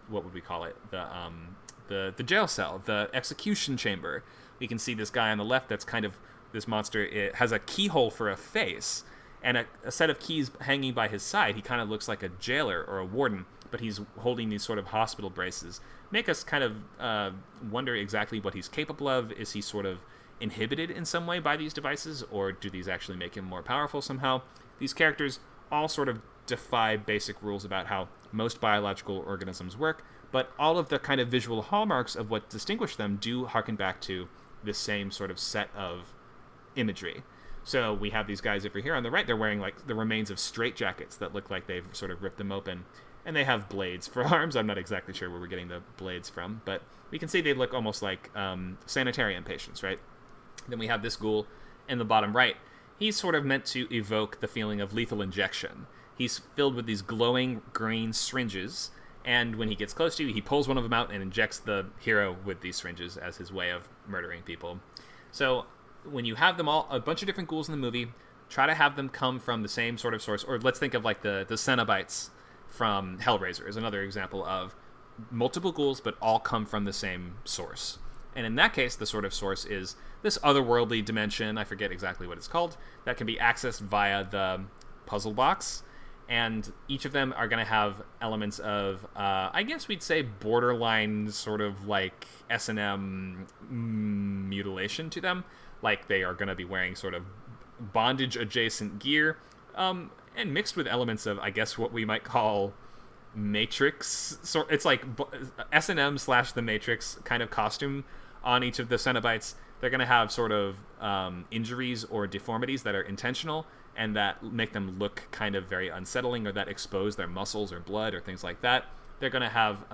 what would we call it? The jail cell, the execution chamber. We can see this guy on the left that's kind of this monster. It has a keyhole for a face and a set of keys hanging by his side. He kind of looks like a jailer or a warden, but he's holding these sort of hospital braces. Make us kind of wonder exactly what he's capable of. Is he sort of inhibited in some way by these devices, or do these actually make him more powerful somehow? These characters all sort of defy basic rules about how most biological organisms work, but all of the kind of visual hallmarks of what distinguish them do harken back to this same sort of set of imagery. So we have these guys over here on the right. They're wearing like the remains of straitjackets that look like they've sort of ripped them open, and they have blades for arms. I'm not exactly sure where we're getting the blades from, but we can see they look almost like sanitarium patients, right? Then we have this ghoul in the bottom right. He's sort of meant to evoke the feeling of lethal injection. He's filled with these glowing green syringes, and when he gets close to you, he pulls one of them out and injects the hero with these syringes as his way of murdering people. So when you have them all, a bunch of different ghouls in the movie, try to have them come from the same sort of source. Or let's think of like the Cenobites from Hellraiser is another example of multiple ghouls, but all come from the same source. And in that case, the sort of source is this otherworldly dimension, I forget exactly what it's called, that can be accessed via the puzzle box. And each of them are going to have elements of, I guess we'd say, borderline sort of like S&M mutilation to them. Like they are going to be wearing sort of bondage-adjacent gear, and mixed with elements of, I guess, what we might call Matrix. So it's like S&M / the Matrix kind of costume on each of the Cenobites. They're going to have sort of injuries or deformities that are intentional and that make them look kind of very unsettling, or that expose their muscles or blood or things like that. They're going to have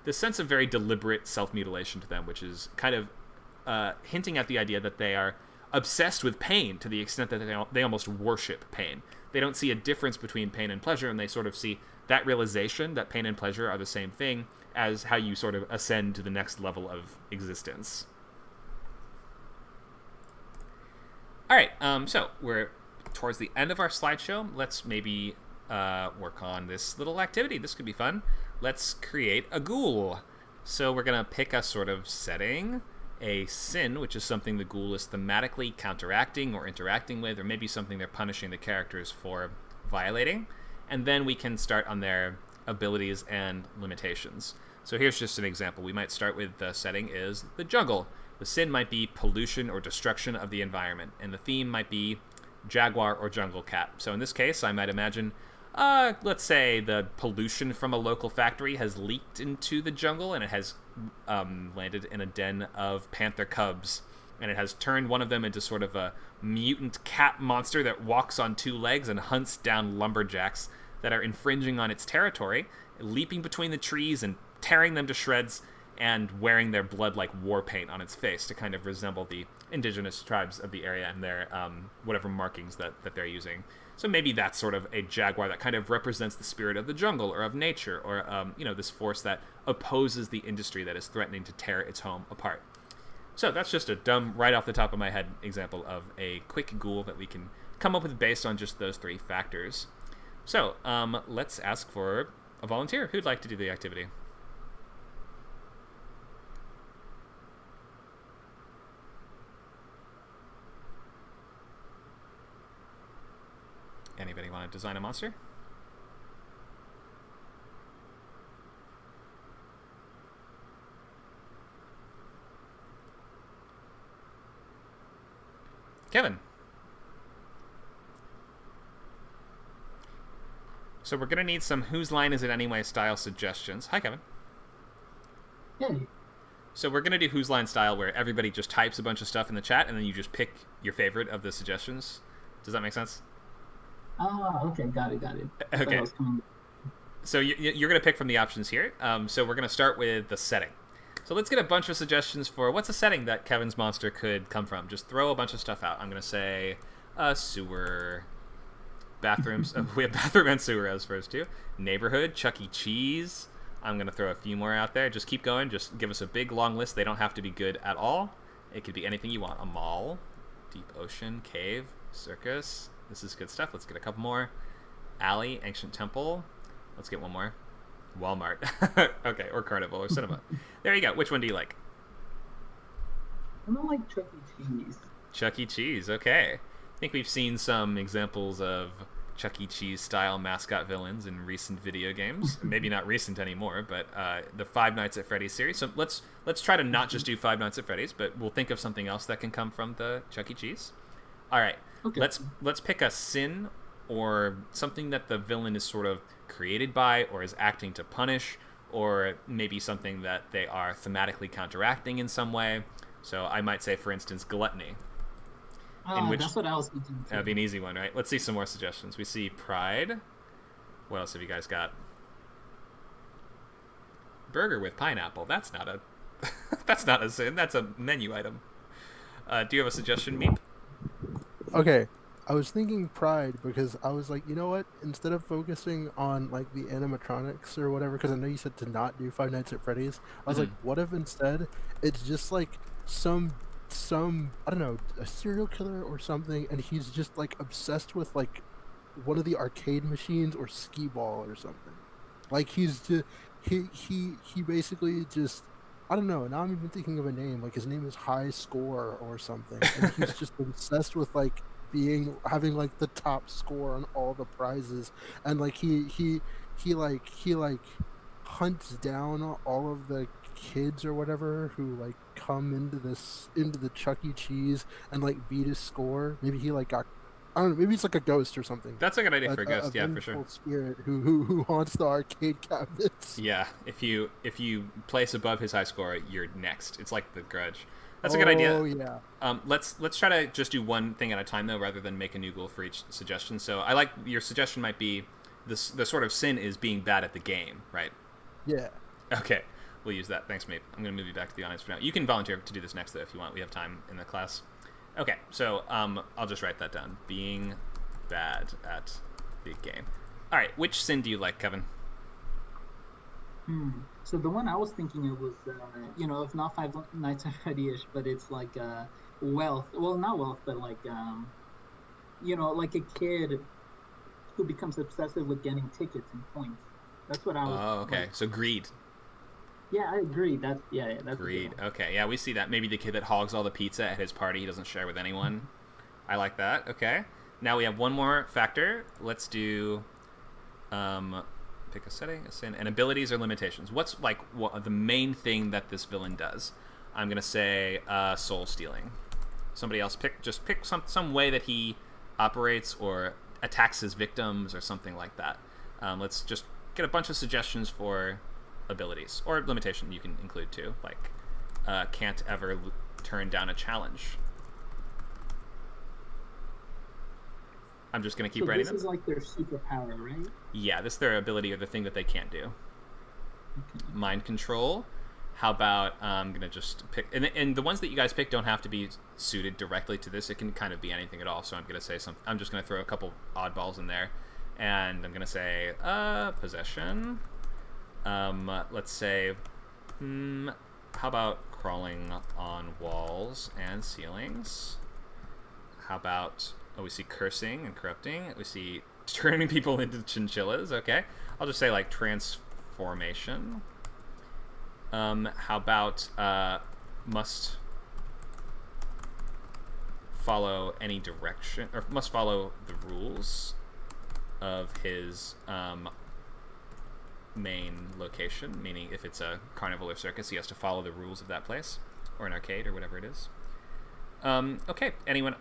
this sense of very deliberate self-mutilation to them, which is kind of hinting at the idea that they are obsessed with pain to the extent that they almost worship pain. They don't see a difference between pain and pleasure, and they sort of see that realization that pain and pleasure are the same thing as how you sort of ascend to the next level of existence. All right. So we're towards the end of our slideshow. Let's maybe work on this little activity. This could be fun. Let's create a ghoul. So we're gonna pick a sort of setting, a sin, which is something the ghoul is thematically counteracting or interacting with, or maybe something they're punishing the characters for violating. And then we can start on their abilities and limitations. So here's just an example. We might start with the setting is the jungle. The sin might be pollution or destruction of the environment, and the theme might be jaguar or jungle cat. So in this case, I might imagine, let's say the pollution from a local factory has leaked into the jungle, and it has landed in a den of panther cubs, and it has turned one of them into sort of a mutant cat monster that walks on two legs and hunts down lumberjacks that are infringing on its territory, leaping between the trees and tearing them to shreds, and wearing their blood like war paint on its face to kind of resemble the indigenous tribes of the area and their whatever markings that they're using. So maybe that's sort of a jaguar that kind of represents the spirit of the jungle or of nature, or this force that opposes the industry that is threatening to tear its home apart. So that's just a dumb, right off the top of my head example of a quick ghoul that we can come up with based on just those three factors. So let's ask for a volunteer. Who'd like to do the activity? Anybody want to design a monster? Kevin. So we're going to need some whose line is it anyway style suggestions. Hi, Kevin. Hey. So we're going to do whose line style where everybody just types a bunch of stuff in the chat and then you just pick your favorite of the suggestions. Does that make sense? Okay, got it. Okay. So you're going to pick from the options here. So we're going to start with the setting. So let's get a bunch of suggestions for what's a setting that Kevin's monster could come from. Just throw a bunch of stuff out. I'm going to say sewer, bathrooms. We have bathroom and sewer as first two. Neighborhood, Chuck E. Cheese. I'm going to throw a few more out there. Just keep going. Just give us a big, long list. They don't have to be good at all. It could be anything you want. A mall, deep ocean, cave, circus. This is good stuff. Let's get a couple more. Alley, ancient temple. Let's get one more. Walmart. Okay, or carnival or cinema. There you go. Which one do you like? I don't like Chuck E. Cheese. Chuck E. Cheese. Okay. I think we've seen some examples of Chuck E. Cheese style mascot villains in recent video games. Maybe not recent anymore, but the Five Nights at Freddy's series. So let's try to not just do Five Nights at Freddy's, but we'll think of something else that can come from the Chuck E. Cheese. All right. Okay. Let's pick a sin or something that the villain is sort of created by or is acting to punish, or maybe something that they are thematically counteracting in some way. So I might say, for instance, gluttony. That's what I was thinking too. That'd be an easy one, right? Let's see some more suggestions. We see pride. What else have you guys got? Burger with pineapple. That's not a that's not a sin. That's a menu item. Do you have a suggestion, Meep? Okay, I was thinking pride because I was like, you know what? Instead of focusing on like the animatronics or whatever, because I know you said to not do Five Nights at Freddy's. I was like, what if instead it's just like some I don't know, a serial killer or something, and he's just like obsessed with like one of the arcade machines or skee ball or something. Like he's just he basically just, I don't know. Now I'm even thinking of a name. Like his name is High Score or something. And he's just obsessed with like having like the top score on all the prizes, and like he hunts down all of the kids or whatever who like come into the Chuck E. Cheese and like beat his score. Maybe he like got, I don't know, maybe it's like a ghost or something. That's a good idea for a ghost, yeah, for sure. Spirit who haunts the arcade cabinets. Yeah, if you place above his high score, you're next. It's like the Grudge. That's a good idea. Oh yeah. Let's try to just do one thing at a time though, rather than make a new goal for each suggestion. So I like your suggestion might be the sort of sin is being bad at the game, right? Yeah. Okay, we'll use that. Thanks, mate. I'm going to move you back to the audience for now. You can volunteer to do this next though if you want. We have time in the class. Okay, so I'll just write that down. Being bad at the game. All right, which sin do you like, Kevin? So the one I was thinking of was, if not Five Nights at Freddy's, but it's like wealth. Well, not wealth, but like like a kid who becomes obsessive with getting tickets and points. That's what I was Oh, okay. like. So greed. Yeah, I agree. That's a good Greed. one. Okay, yeah, we see that. Maybe the kid that hogs all the pizza at his party he doesn't share with anyone. I like that. Okay. Now we have one more factor. Let's do pick a setting, a sin, and abilities or limitations. What's like the main thing that this villain does? I'm gonna say soul stealing. Somebody else pick some way that he operates or attacks his victims or something like that. Let's just get a bunch of suggestions for abilities or limitation you can include too, like can't ever turn down a challenge. I'm just going to keep writing This them. is like their superpower, right? Yeah, this is their ability or the thing that they can't do. Okay. Mind control. How about I'm going to just pick... And the ones that you guys pick don't have to be suited directly to this. It can kind of be anything at all. So I'm going to say something. I'm just going to throw a couple oddballs in there. And I'm going to say possession. Let's say... how about crawling on walls and ceilings? How about... Oh, we see cursing and corrupting. We see turning people into chinchillas. Okay. I'll just say, like, transformation. How about must follow any direction, or must follow the rules of his main location, meaning if it's a carnival or circus, he has to follow the rules of that place, or an arcade, or whatever it is. Okay, anyone,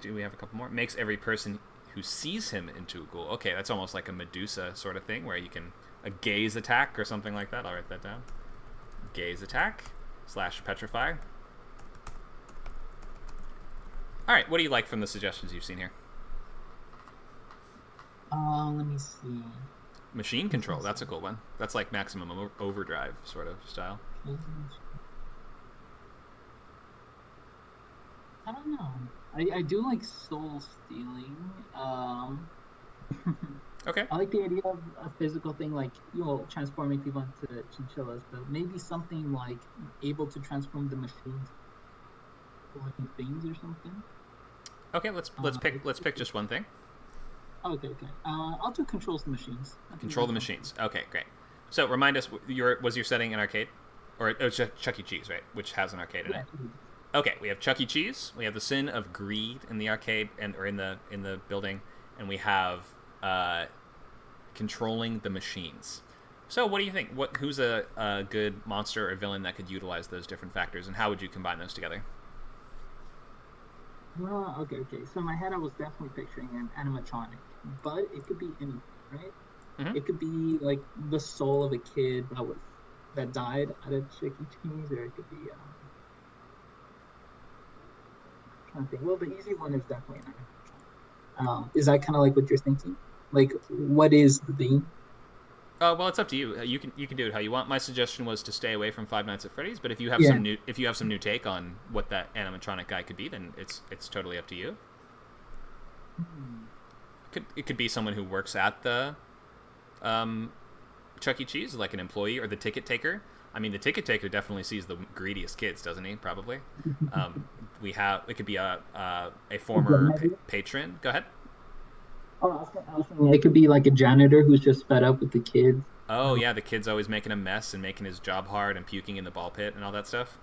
we have a couple more. Makes every person who sees him into a ghoul. Okay, that's almost like a Medusa sort of thing, where you can, a gaze attack or something like that. I'll write that down. Gaze attack / petrify. Alright, what do you like from the suggestions you've seen here? Let me see. Machine control, that's a cool one. That's like maximum overdrive sort of style. I don't know. I do like soul stealing. Okay. I like the idea of a physical thing, like transforming people into chinchillas, but maybe something like able to transform the machines into things or something. Okay, let's pick just one thing. Okay. I'll do controls the machines. Control the machines. Okay, great. So remind us, was your setting an arcade, or it was Chuck E. Cheese, right? Which has an arcade in it. Okay, we have Chuck E. Cheese. We have the sin of greed in the arcade or in the building, and we have controlling the machines. So, what do you think? Who's a good monster or villain that could utilize those different factors, and how would you combine those together? Well, okay. So in my head, I was definitely picturing an animatronic, but it could be anything, right? Mm-hmm. It could be like the soul of a kid that died at a Chuck E. Cheese, or it could be. I'm trying to think. Well, the easy one is definitely an animatronic. Is that kind of like what you're thinking? Like, what is the theme? Well, it's up to you. You can do it how you want. My suggestion was to stay away from Five Nights at Freddy's, but if you have some new take on what that animatronic guy could be, then it's totally up to you. It could be someone who works at the Chuck E. Cheese, like an employee or the ticket taker. I mean, the ticket taker definitely sees the greediest kids, doesn't he? Probably. It could be a former patron. Go ahead. Oh, I was thinking it could be like a janitor who's just fed up with the kids. Oh, yeah, the kid's always making a mess and making his job hard and puking in the ball pit and all that stuff.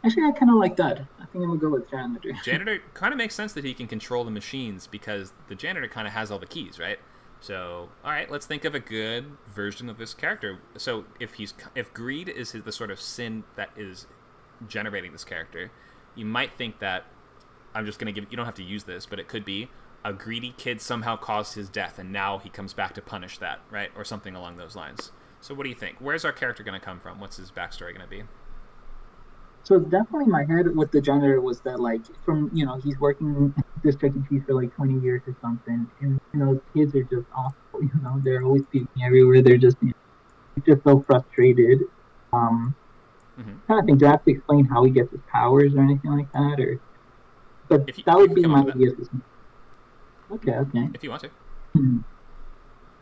Actually, I kind of like that. I think I'm going to go with janitor. Janitor kind of makes sense that he can control the machines because the janitor kind of has all the keys, right? So, all right, let's think of a good version of this character. So, if greed is the sort of sin that is generating this character, you might think that I'm just going to you don't have to use this, but it could be a greedy kid somehow caused his death, and now he comes back to punish that, right? Or something along those lines. So what do you think? Where's our character going to come from? What's his backstory going to be? So definitely my head with the janitor was that, like, from, he's working this Chuck E. Cheese for like 20 years or something, and, kids are just awful, they're always puking everywhere. They're just, just so frustrated. Kind of think, do I have to explain how he gets his powers or anything like that? But that would be my idea. Okay. If you want to.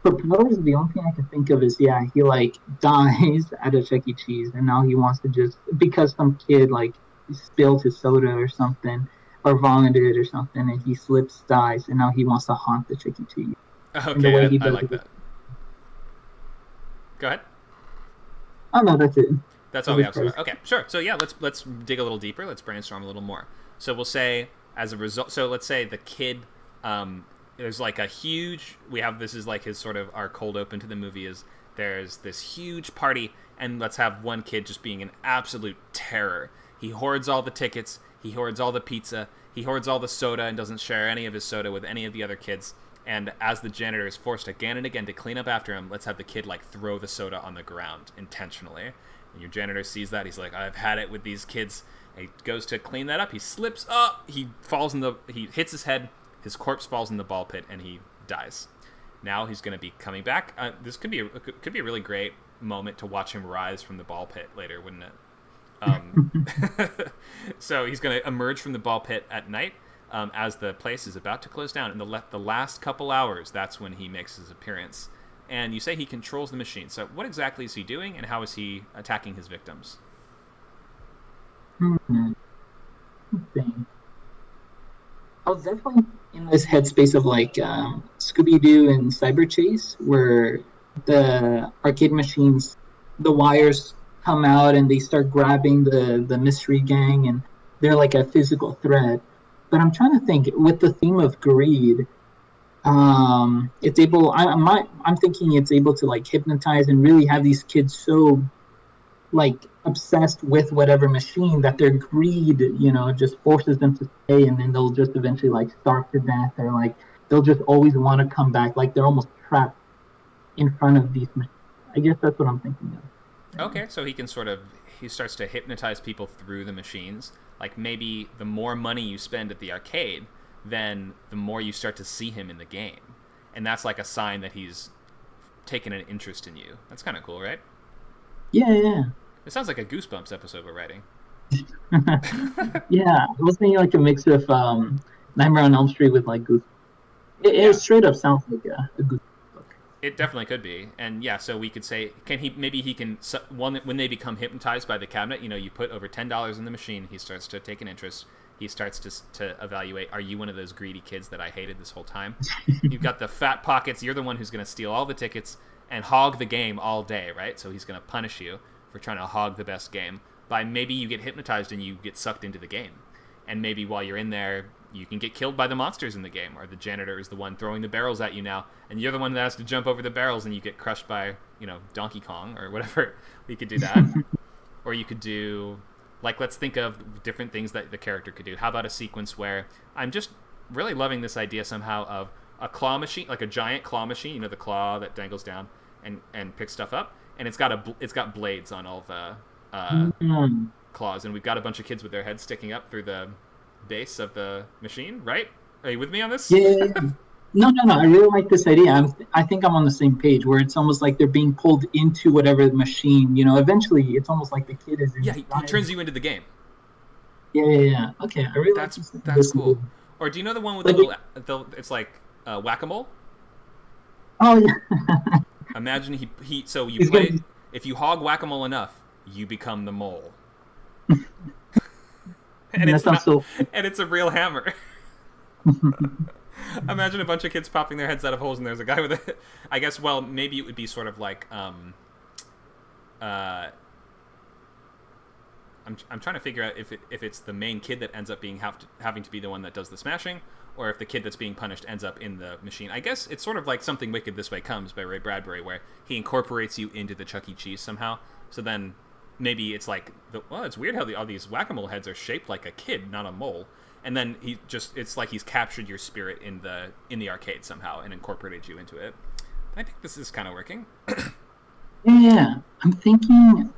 For powers, the only thing I can think of is, he like dies at a Chuck E. Cheese, and now he wants to just, because some kid like spilled his soda or something, or vomited or something, and he slips, dies, and now he wants to haunt the Chuck E. Cheese. And the way Okay, he I does like it. that. Go ahead. Oh no, that's it. That's all we have so far. Okay, sure. So yeah, let's dig a little deeper. Let's brainstorm a little more. So we'll say as a result. So let's say the kid. There's like a huge. We have this is like his sort of our cold open to the movie is there's this huge party, and let's have one kid just being an absolute terror. He hoards all the tickets. He hoards all the pizza. He hoards all the soda and doesn't share any of his soda with any of the other kids. And as the janitor is forced again and again to clean up after him, let's have the kid like throw the soda on the ground intentionally. And your janitor sees that. He's like, I've had it with these kids. And he goes to clean that up. He slips up. He falls he hits his head. His corpse falls in the ball pit and he dies. Now he's going to be coming back. This could be a really great moment to watch him rise from the ball pit later, wouldn't it? So he's going to emerge from the ball pit at night as the place is about to close down. And the last couple hours, that's when he makes his appearance. And you say he controls the machine. So what exactly is he doing, and how is he attacking his victims? I was definitely in this headspace of like Scooby-Doo and Cyber Chase, where the arcade machines, the wires come out and they start grabbing the mystery gang, and they're like a physical threat. But I'm trying to think with the theme of greed. It's able. I'm thinking it's able to like hypnotize and really have these kids so like obsessed with whatever machine that their greed, just forces them to stay, and then they'll just eventually like starve to death, or like they'll just always want to come back, like they're almost trapped in front of these machines. I guess that's what I'm thinking of. Okay, so he starts to hypnotize people through the machines. Like maybe the more money you spend at the arcade, then the more you start to see him in the game. And that's like a sign that he's taken an interest in you. That's kind of cool, right? Yeah. It sounds like a Goosebumps episode we're writing. Yeah, I was thinking like a mix of Nightmare on Elm Street with like Goosebumps. It straight up sounds like a Goosebumps book. It definitely could be. And yeah, so we could say, when they become hypnotized by the cabinet, you put over $10 in the machine, he starts to take an interest. He starts to evaluate, are you one of those greedy kids that I hated this whole time? You've got the fat pockets. You're the one who's going to steal all the tickets and hog the game all day, right? So he's going to punish you for trying to hog the best game by maybe you get hypnotized and you get sucked into the game. And maybe while you're in there, you can get killed by the monsters in the game, or the janitor is the one throwing the barrels at you now, and you're the one that has to jump over the barrels and you get crushed by, Donkey Kong or whatever. We could do that. Or you could do... Like, let's think of different things that the character could do. How about a sequence where I'm just really loving this idea somehow of a claw machine, like a giant claw machine, the claw that dangles down and picks stuff up, and it's got blades on all the claws, and we've got a bunch of kids with their heads sticking up through the base of the machine, right? Are you with me on this? Yeah. No. I really like this idea. I think I'm on the same page, where it's almost like they're being pulled into whatever machine. Eventually it's almost like the kid is. Yeah, he turns you into the game. Yeah. Okay, I really. That's cool. Or do you know the one with the little? It's like whack-a-mole. Oh yeah. Imagine he. So you play. If you hog whack-a-mole enough, you become the mole. and it's a real hammer. Imagine a bunch of kids popping their heads out of holes, and there's a guy with it. I guess. Well, maybe it would be sort of like. I'm trying to figure out if it's the main kid that ends up having to be the one that does the smashing, or if the kid that's being punished ends up in the machine. I guess it's sort of like Something Wicked This Way Comes by Ray Bradbury, where he incorporates you into the Chuck E. Cheese somehow. So then maybe it's like it's weird how all these whack-a-mole heads are shaped like a kid, not a mole. And then it's like he's captured your spirit in the arcade somehow and incorporated you into it. I think this is kind of working. Yeah, I'm trying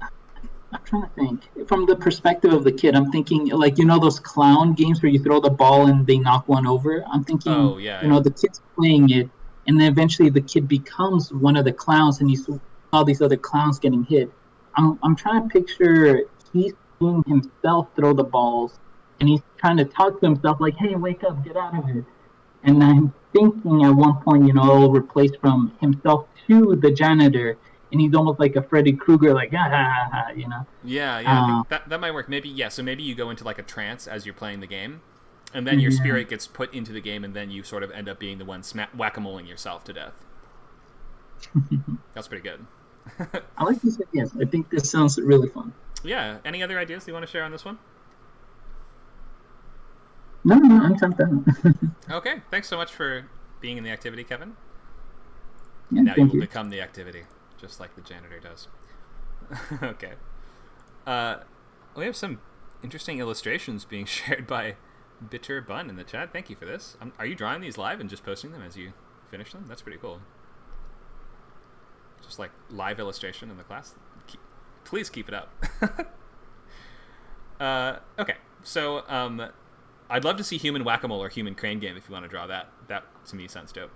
to think. From the perspective of the kid, I'm thinking like, those clown games where you throw the ball and they knock one over. I'm thinking, the kid's playing it, and then eventually the kid becomes one of the clowns, and he's all these other clowns getting hit. I'm trying to picture he's seeing himself throw the balls, and he's trying to talk to himself like, hey, wake up, get out of it. And I'm thinking at one point, it'll replace from himself to the janitor, and he's almost like a Freddy Krueger, like ha ha ha ha, you know. Yeah, yeah, I think that might work. Maybe, yeah, so maybe you go into like a trance as you're playing the game, and then your Yeah. spirit gets put into the game, and then you sort of end up being the one whack-a-moling yourself to death. That's pretty good. I like this. Yes, I think this sounds really fun. Yeah, any other ideas you want to share on this one? No, I'm done. Okay, thanks so much for being in the activity, Kevin. Yeah, Now you thank will you. become the activity, just like the janitor does. Okay. We have some interesting illustrations being shared by Bitter Bun in the chat. Thank you for this. Are you drawing these live and just posting them as you finish them? That's pretty cool. Just like live illustration in the class. Please keep it up. Okay, so I'd love to see human whack-a-mole or human crane game if you want to draw that. That to me sounds dope.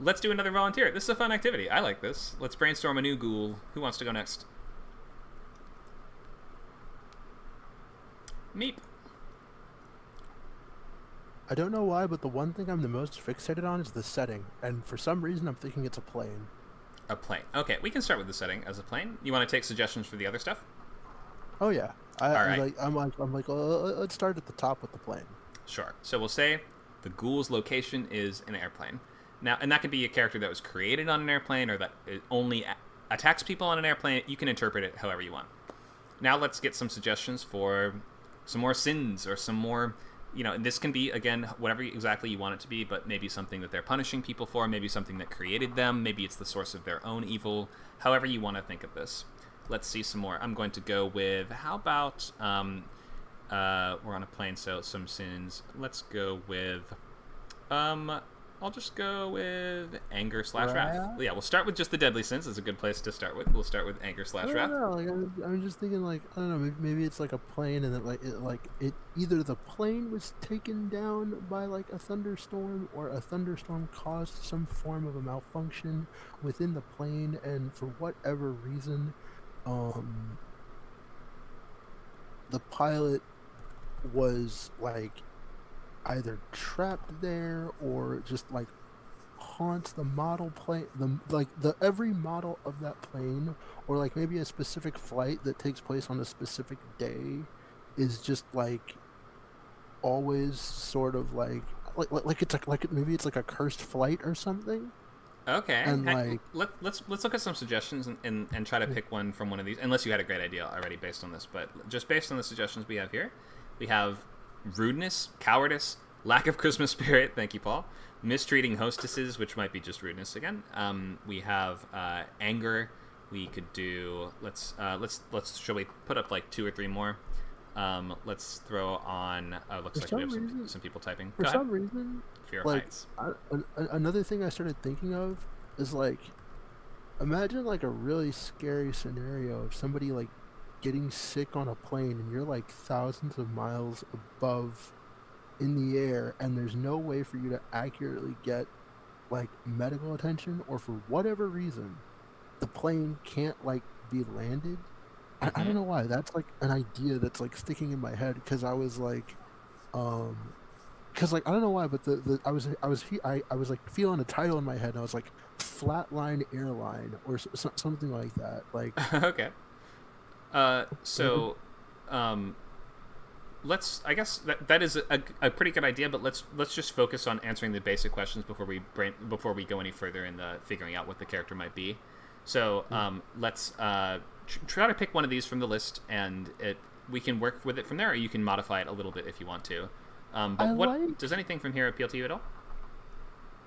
Let's do another volunteer. This is a fun activity. I like this. Let's brainstorm a new ghoul. Who wants to go next? Meep. I don't know why, but the one thing I'm the most fixated on is the setting, and for some reason I'm thinking it's a plane. A plane. Okay, we can start with the setting as a plane. You want to take suggestions for the other stuff? Oh yeah, All right. I'm like, let's start at the top with the plane. Sure. So we'll say the ghoul's location is an airplane. Now, and that could be a character that was created on an airplane or that it only attacks people on an airplane. You can interpret it however you want. Now let's get some suggestions for some more sins or some more, and this can be, again, whatever exactly you want it to be, but maybe something that they're punishing people for, maybe something that created them, maybe it's the source of their own evil, however you want to think of this. Let's see some more. I'm going to go with, how about, we're on a plane, so some sins. Let's go with, I'll just go with anger / wrath. Yeah, we'll start with just the deadly sins. It's a good place to start with. We'll start with anger / wrath. I'm just thinking, like, I don't know, maybe it's like a plane, and that it either the plane was taken down by like a thunderstorm, or a thunderstorm caused some form of a malfunction within the plane, and for whatever reason, the pilot was like either trapped there or just like haunts the model plane, the every model of that plane, or like maybe a specific flight that takes place on a specific day is just like always sort of like it's like maybe it's like a cursed flight or something. Okay. And like, let's look at some suggestions and try to pick one from one of these, unless you had a great idea already based on this. But just based on the suggestions we have here, we have rudeness, cowardice, lack of Christmas spirit, thank you, Paul, mistreating hostesses, which might be just rudeness again. We have anger. We could do, let's shall we put up like 2 or 3 more? Let's throw on, looks like we have some people typing. For some reason, fear of like, heights. Another thing I started thinking of is like, imagine like a really scary scenario of somebody like getting sick on a plane, and you're like thousands of miles above in the air, and there's no way for you to accurately get like medical attention, or for whatever reason the plane can't like be landed. I don't know why. That's like an idea that's like sticking in my head, because I was like, because like I don't know why, but I was like feeling a title in my head, and I was like Flatline Airline or something like that. Like okay. Let's. I guess that is a pretty good idea, but let's just focus on answering the basic questions before we go any further in the figuring out what the character might be. So let's try to pick one of these from the list, and we can work with it from there, or you can modify it a little bit if you want to. But does anything from here appeal to you at all?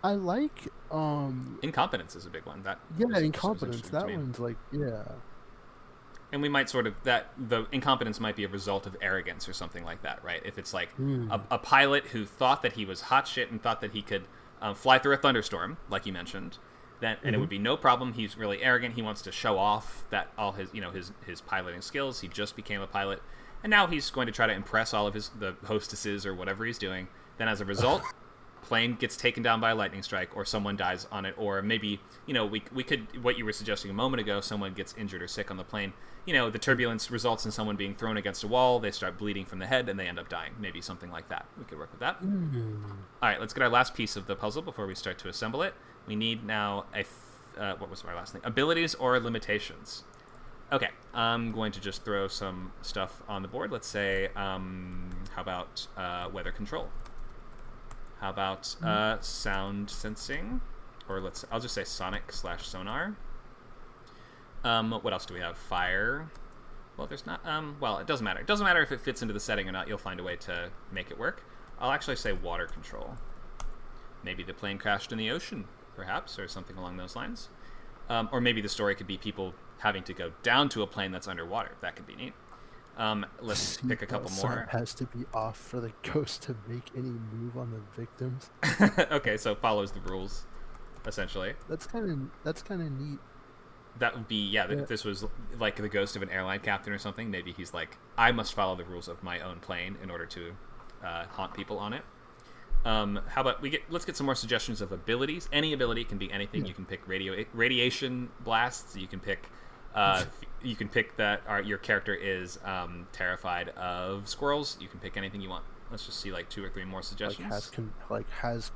I like incompetence is a big one. Incompetence. That one's like, yeah. And we might sort of, that the incompetence might be a result of arrogance or something like that, right? If it's like a pilot who thought that he was hot shit and thought that he could fly through a thunderstorm, like you mentioned, and it would be no problem. He's really arrogant. He wants to show off that all his his piloting skills. He just became a pilot, and now he's going to try to impress all of the hostesses or whatever he's doing. Then as a result, plane gets taken down by a lightning strike, or someone dies on it, or maybe we could, what you were suggesting a moment ago, someone gets injured or sick on the plane. The turbulence results in someone being thrown against a wall, they start bleeding from the head, and they end up dying. Maybe something like that. We could work with that. All right, let's get our last piece of the puzzle before we start to assemble it. We need now what was my last thing? Abilities or limitations. Okay, I'm going to just throw some stuff on the board. Let's say, how about weather control? How about sound sensing? Or I'll just say sonic/sonar. What else do we have? Fire. Well, there's not. Well, it doesn't matter. It doesn't matter if it fits into the setting or not. You'll find a way to make it work. I'll actually say water control. Maybe the plane crashed in the ocean, perhaps, or something along those lines. Or maybe the story could be people having to go down to a plane that's underwater. That could be neat. Let's pick a couple more. Has to be off for the ghost to make any move on the victims. Okay, so follows the rules, essentially. That's kind of neat. That would be, yeah, if this was like the ghost of an airline captain or something, maybe he's like, I must follow the rules of my own plane in order to haunt people on it. How about let's get some more suggestions of abilities. Any ability can be anything. You can pick radiation blasts. You can pick that your character is terrified of squirrels. You can pick anything you want. Let's just see like 2 or 3 more suggestions. Has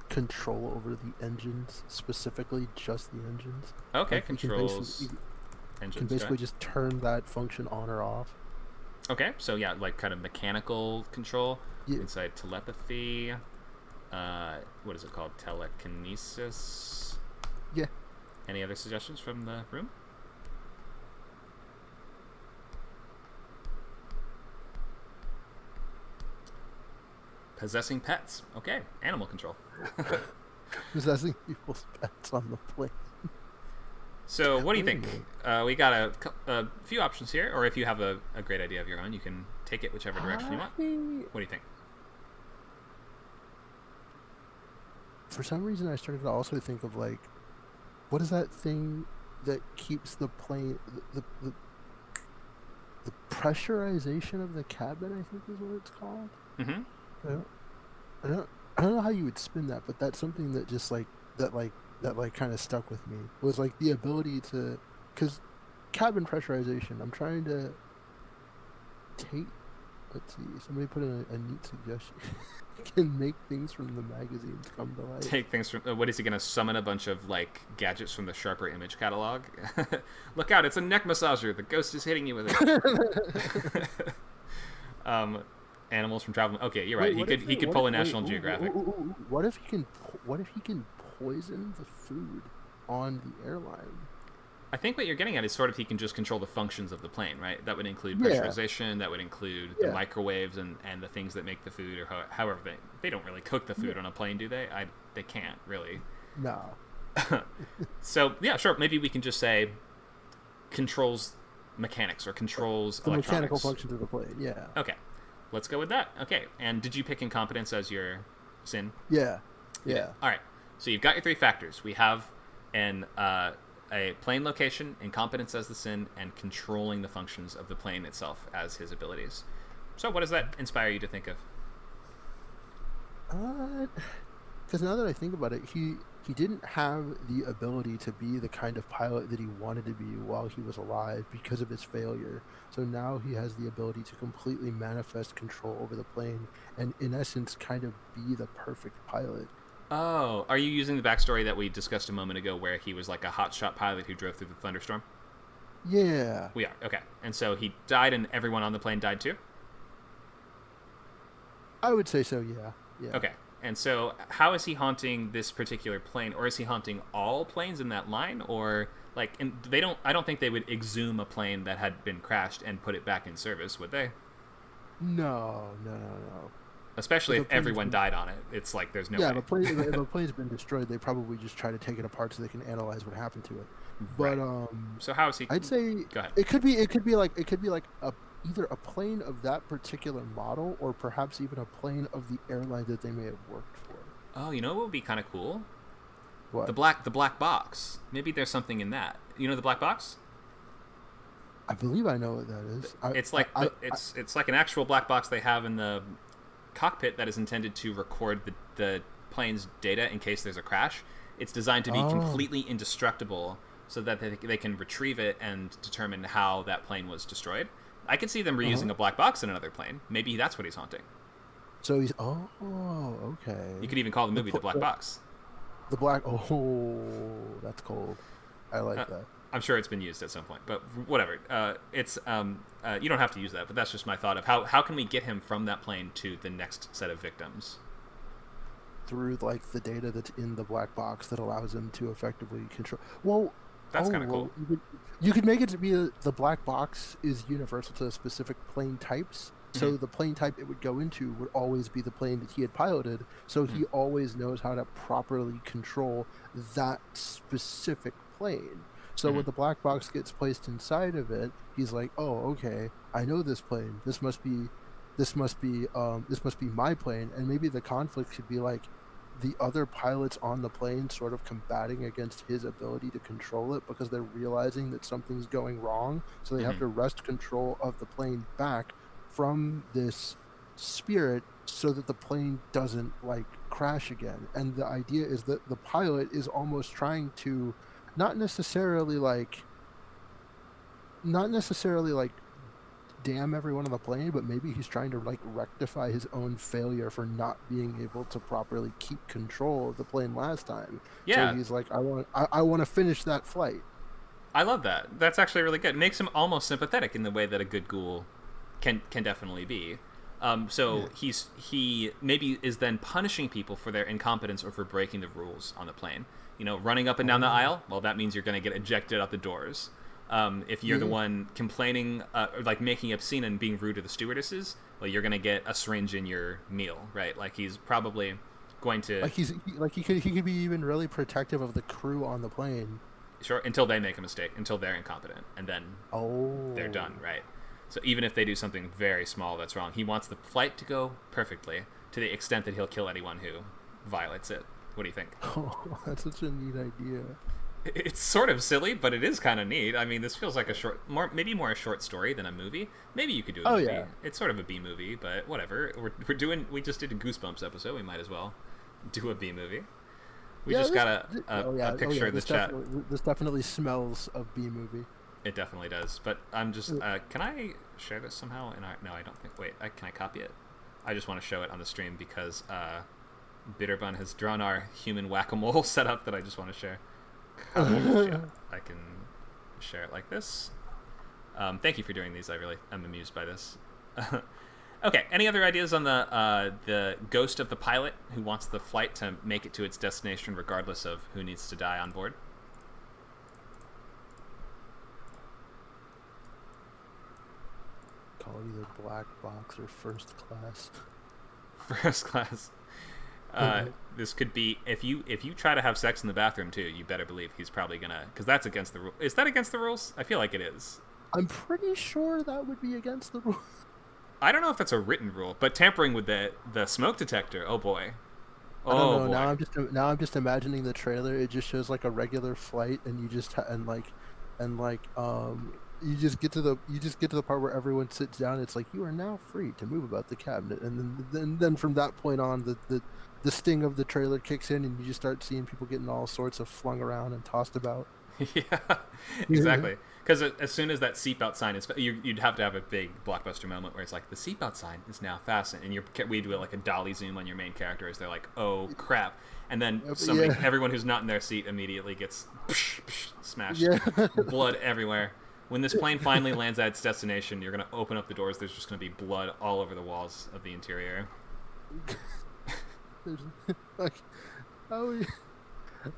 control over the engines, specifically just the engines. Okay, like controls engines. Can basically just turn that function on or off. Okay, so yeah, like kind of mechanical control. Yeah. Inside telepathy. What is it called? Telekinesis. Yeah. Any other suggestions from the room? Possessing pets. Okay, animal control. Possessing people's pets on the plane. So, what do you think? We got a few options here, or if you have a great idea of your own, you can take it whichever direction you want. What do you think? For some reason, I started to also think of like, what is that thing that keeps the plane, the pressurization of the cabin, I think is what it's called. Mm-hmm. I don't know how you would spin that, but that's something that just that kind of stuck with me. Was like the ability to, because cabin pressurization. I'm trying to take. Let's see. Somebody put in a neat suggestion. Can make things from the magazines come to life. Take things from. What is he going to summon a bunch of like gadgets from the Sharper Image catalog? Look out! It's a neck massager. The ghost is hitting you with it. Animals from travel. Okay, you're right. He could pull a National Geographic. What if he can poison the food on the airline? I think what you're getting at is sort of he can just control the functions of the plane, right? That would include pressurization. That would include the microwaves and the things that make the food, or however they don't really cook the food on a plane, do they? They can't really. No. So yeah, sure. Maybe we can just say controls mechanics or controls the electronics. Mechanical functions of the plane. Yeah. Okay, let's go with that. Okay, and did you pick incompetence as your sin? Yeah. All right. So you've got your 3 factors. We have a plane location, incompetence as the sin, and controlling the functions of the plane itself as his abilities. So what does that inspire you to think of? Because now that I think about it, he didn't have the ability to be the kind of pilot that he wanted to be while he was alive because of his failure. So now he has the ability to completely manifest control over the plane and, in essence, kind of be the perfect pilot. Oh, are you using the backstory that we discussed a moment ago where he was like a hotshot pilot who drove through the thunderstorm? Yeah. We are, okay. And so he died and everyone on the plane died too? I would say so, yeah. Okay. And so how is he haunting this particular plane? Or is he haunting all planes in that line? Or like, and I don't think they would exhume a plane that had been crashed and put it back in service, would they? No. Especially if everyone died on it. It's like there's no way. Yeah, if a plane's been destroyed, they probably just try to take it apart so they can analyze what happened to it. But right. So how is he? I'd say go ahead. It could be like either a plane of that particular model or perhaps even a plane of the airline that they may have worked for. Oh, you know what would be kind of cool? What? The black box. Maybe there's something in that. You know the black box? I believe I know what that is. It's like an actual black box they have in the cockpit that is intended to record the plane's data in case there's a crash. It's designed to be completely indestructible so that they can retrieve it and determine how that plane was destroyed. I could see them reusing a black box in another plane. Maybe that's what he's haunting. So he's okay. You could even call the movie The Black Box. The black. Oh, that's cold. I like that. I'm sure it's been used at some point, but whatever. It's you don't have to use that, but that's just my thought of how can we get him from that plane to the next set of victims Through like the data that's in the black box that allows him to effectively control. Well, That's kind of cool. You could make it to be the black box is universal to specific plane types. So the plane type it would go into would always be the plane that he had piloted. So he always knows how to properly control that specific plane. So when the black box gets placed inside of it, he's like, "Oh, okay, I know this plane. This must be my plane." And maybe the conflict should be like the other pilots on the plane sort of combating against his ability to control it because they're realizing that something's going wrong. So they have to wrest control of the plane back from this spirit so that the plane doesn't like crash again. And the idea is that the pilot is almost trying to not necessarily like damn everyone on the plane, but maybe he's trying to like rectify his own failure for not being able to properly keep control of the plane last time. Yeah. So he's like, I want to finish that flight. I love that. That's actually really good. It makes him almost sympathetic in the way that a good ghoul can definitely be. He maybe is then punishing people for their incompetence or for breaking the rules on the plane. You know, running up and down the aisle, well, that means you're going to get ejected out the doors. If you're the one complaining, like making obscene and being rude to the stewardesses, well, you're going to get a syringe in your meal, right? Like he's probably going to he could be even really protective of the crew on the plane. Sure, until they make a mistake, until they're incompetent, and then they're done, right? So even if they do something very small that's wrong, he wants the flight to go perfectly to the extent that he'll kill anyone who violates it. What do you think? Oh, that's such a neat idea. It's sort of silly, but it is kind of neat. I mean, this feels like maybe more a short story than a movie. Maybe you could do a movie. Yeah. It's sort of a B movie, but whatever. We just did a Goosebumps episode. We might as well do a B movie. We just got a picture in the chat. This definitely smells of B movie. It definitely does. But I'm just can I share this somehow? No, I don't think. Wait, can I copy it? I just want to show it on the stream because Bitterbun has drawn our human whack-a-mole setup that I just want to share. Yeah, I can share it like this. Thank you for doing these. I'm amused by this. Okay, any other ideas on the ghost of the pilot who wants the flight to make it to its destination regardless of who needs to die on board? Call it either black box or first class. First class. This could be if you try to have sex in the bathroom too, you better believe he's probably gonna, because that's against the rule. Is that against the rules? I feel like it is. I'm pretty sure that would be against the rules. I don't know if that's a written rule, but tampering with the smoke detector, oh boy. I don't know. Boy. Now I'm just imagining the trailer. It just shows like a regular flight, and you just you just get to the part where everyone sits down. It's like, you are now free to move about the cabinet, and then from that point on, the sting of the trailer kicks in, and you just start seeing people getting all sorts of flung around and tossed about. Yeah, exactly. Because as soon as that seatbelt sign is, you'd have to have a big blockbuster moment where it's like, the seatbelt sign is now fastened, and we do like a dolly zoom on your main character as they're like, oh crap, and then everyone who's not in their seat immediately gets smashed, blood everywhere. When this plane finally lands at its destination, you're gonna open up the doors. There's just gonna be blood all over the walls of the interior.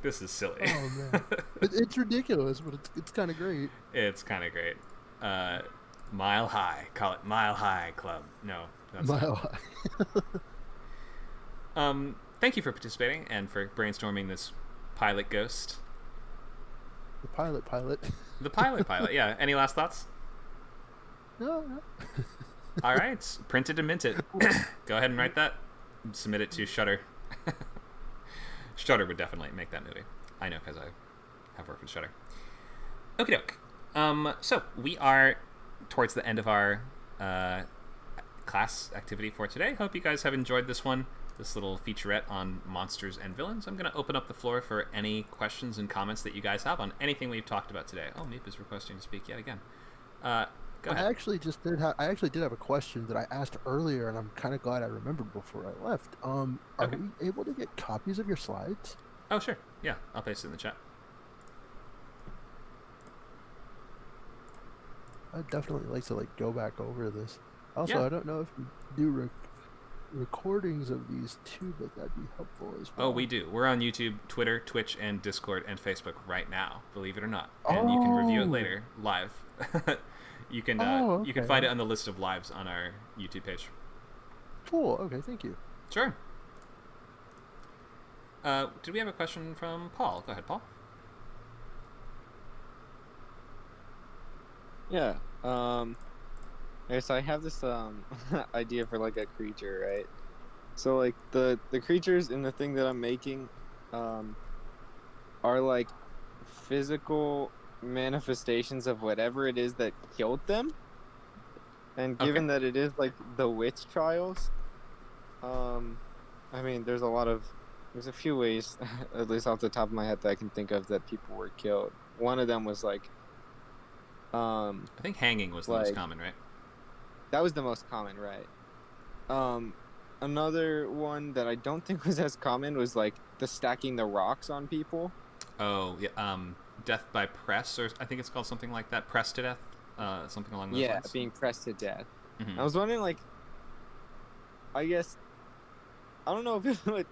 This is silly. Oh man, it's ridiculous, but it's kind of great. It's kind of great. Mile High, call it Mile High Club. No, that's Mile High. Thank you for participating and for brainstorming this pilot ghost. The pilot. The pilot. Yeah. Any last thoughts? No. All right, print it and mint it. Go ahead and write that. Submit it to Shudder. Shudder would definitely make that movie. I know because I have worked with Shudder. Okie doke. So we are towards the end of our class activity for today. Hope you guys have enjoyed this one, this little featurette on monsters and villains. I'm going to open up the floor for any questions and comments that you guys have on anything we've talked about today. Oh, Meep is requesting to speak yet again. Go ahead. I actually did have a question that I asked earlier, and I'm kind of glad I remembered before I left. Are we able to get copies of your slides? Oh, sure. Yeah, I'll paste it in the chat. I'd definitely like to go back over this. Also, Yeah. I don't know if you do recordings of these too, but that'd be helpful as well. Oh, we do. We're on YouTube, Twitter, Twitch, and Discord and Facebook right now, believe it or not. And you can review it later, live. You can you can find it on the list of lives on our YouTube page. Cool. Okay, thank you. Sure. Did we have a question from Paul? Go ahead, Paul. Yeah. Okay, so I have this idea for like a creature, right? So like the creatures in the thing that I'm making are like physical manifestations of whatever it is that killed them. And given that it is like the witch trials, I mean there's a few ways, at least off the top of my head, that I can think of that people were killed. One of them was like I think hanging was the most common, right? That was the most common, right? Another one that I don't think was as common was like the stacking the rocks on people. Oh, yeah. Death by press, or I think it's called something like that. Pressed to death, something along those lines. Yeah, being pressed to death. Mm-hmm. I was wondering, like, I guess, I don't know if it would,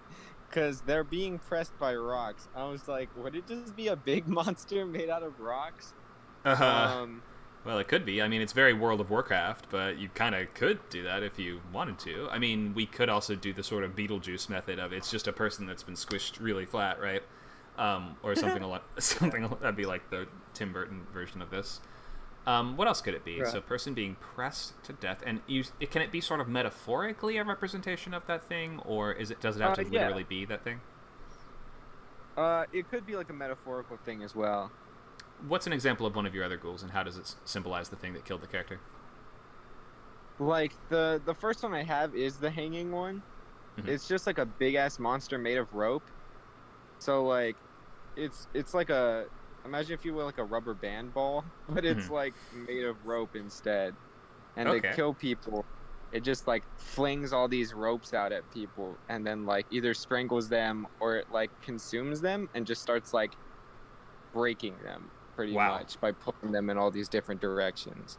because they're being pressed by rocks. I was like, would it just be a big monster made out of rocks? Well, it could be. I mean, it's very World of Warcraft, but you kind of could do that if you wanted to. I mean, we could also do the sort of Beetlejuice method of it's just a person that's been squished really flat, right? Or something that'd be like the Tim Burton version of this. What else could it be? Right. So, person being pressed to death, and can it be sort of metaphorically a representation of that thing, or does it have to literally be that thing? It could be like a metaphorical thing as well. What's an example of one of your other ghouls, and how does it symbolize the thing that killed the character? Like the first one I have is the hanging one. Mm-hmm. It's just like a big ass monster made of rope. So like, it's like imagine if you will like a rubber band ball, but it's like made of rope instead. And to kill people, it just like flings all these ropes out at people, and then like either strangles them or it like consumes them and just starts like breaking them pretty much by pulling them in all these different directions.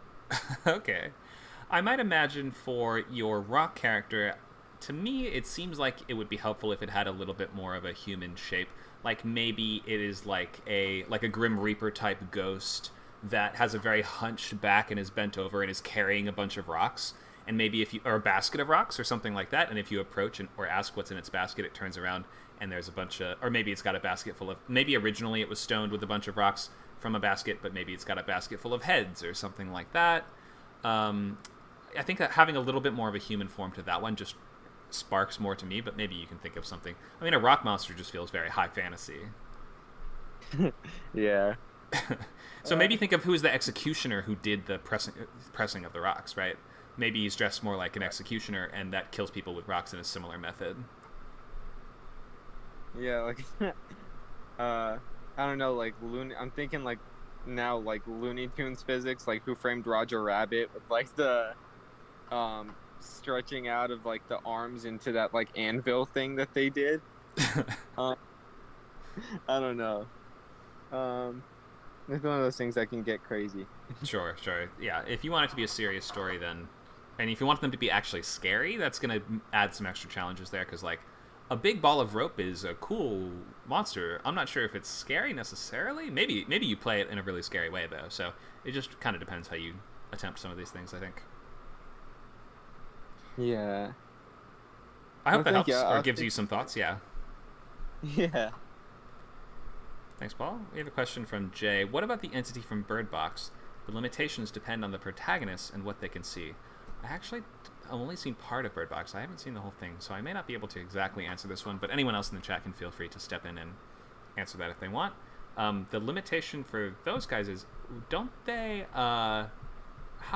Okay. I might imagine for your rock character, to me, it seems like it would be helpful if it had a little bit more of a human shape. Like maybe it is like a Grim Reaper type ghost that has a very hunched back and is bent over and is carrying a bunch of rocks. And maybe or a basket of rocks or something like that. And if you approach or ask what's in its basket, it turns around and there's a bunch of, or maybe it's got a basket full of, maybe originally it was stoned with a bunch of rocks from a basket, but maybe it's got a basket full of heads or something like that. I think that having a little bit more of a human form to that one just sparks more to me, but maybe you can think of something. I mean, a rock monster just feels very high fantasy. Yeah. So maybe think of who's the executioner who did the pressing of the rocks, right? Maybe he's dressed more like an executioner, and that kills people with rocks in a similar method. Yeah, like, I don't know, like, I'm thinking, like, now, like, Looney Tunes physics, like, Who Framed Roger Rabbit, with, like, the, stretching out of, like, the arms into that, like, anvil thing that they did. I don't know. It's one of those things that can get crazy. Sure. Yeah, if you want it to be a serious story, then, and if you want them to be actually scary, that's going to add some extra challenges there, because, like, a big ball of rope is a cool monster. I'm not sure if it's scary necessarily. Maybe you play it in a really scary way, though. So it just kind of depends how you attempt some of these things, I think. Yeah. I hope that helps or gives you some thoughts. Yeah. Yeah. Thanks, Paul. We have a question from Jay. What about the entity from Bird Box? The limitations depend on the protagonists and what they can see. I've only seen part of Bird Box. I haven't seen the whole thing, so I may not be able to exactly answer this one, but anyone else in the chat can feel free to step in and answer that if they want. The limitation for those guys is, don't they, how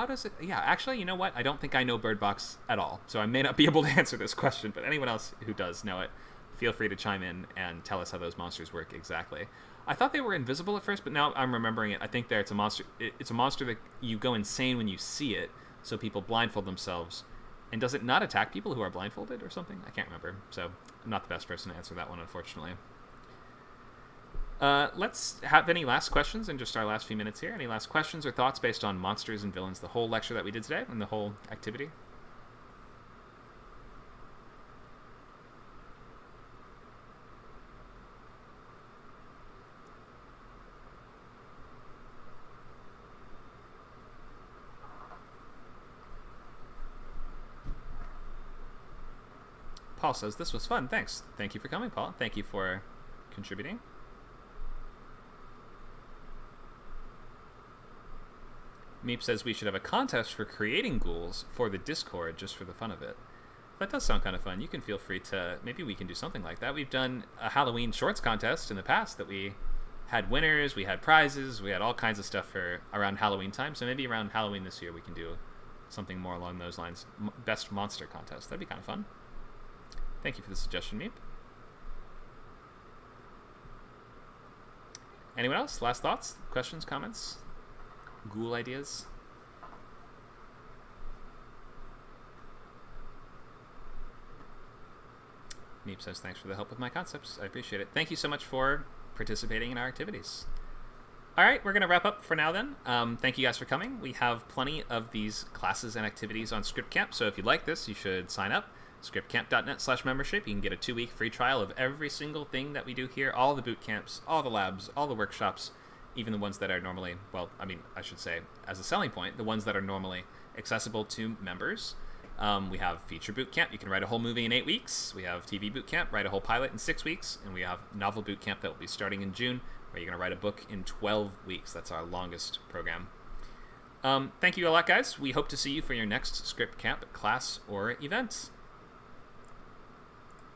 does it, yeah, actually, you know what? I don't think I know Bird Box at all, so I may not be able to answer this question, but anyone else who does know it, feel free to chime in and tell us how those monsters work exactly. I thought they were invisible at first, but now I'm remembering it. I think it's a monster. It's a monster that you go insane when you see it, so people blindfold themselves. And does it not attack people who are blindfolded or something? I can't remember. So I'm not the best person to answer that one, unfortunately. Let's have any last questions in just our last few minutes here. Any last questions or thoughts based on monsters and villains, the whole lecture that we did today and the whole activity? Paul says, this was fun. Thanks. Thank you for coming, Paul. Thank you for contributing. Meep says we should have a contest for creating ghouls for the Discord just for the fun of it. That does sound kind of fun. You can feel free to... Maybe we can do something like that. We've done a Halloween shorts contest in the past that we had winners, we had prizes, we had all kinds of stuff for around Halloween time. So maybe around Halloween this year we can do something more along those lines. Best monster contest. That'd be kind of fun. Thank you for the suggestion, Meep. Anyone else? Last thoughts? Questions? Comments? Ghoul ideas? Meep says, thanks for the help with my concepts. I appreciate it. Thank you so much for participating in our activities. All right, we're going to wrap up for now then. Thank you guys for coming. We have plenty of these classes and activities on Script Camp, so if you like this, you should sign up. scriptcamp.net/membership. You can get a 2-week free trial of every single thing that we do here, all the boot camps, all the labs, all the workshops, even the ones that are normally, well, I mean, I should say, as a selling point, the ones that are normally accessible to members. We have feature boot camp. You can write a whole movie in 8 weeks. We have TV boot camp, write a whole pilot in 6 weeks. And we have novel boot camp that will be starting in June, where you're going to write a book in 12 weeks. That's our longest program. Thank you a lot, guys. We hope to see you for your next Script Camp class or event.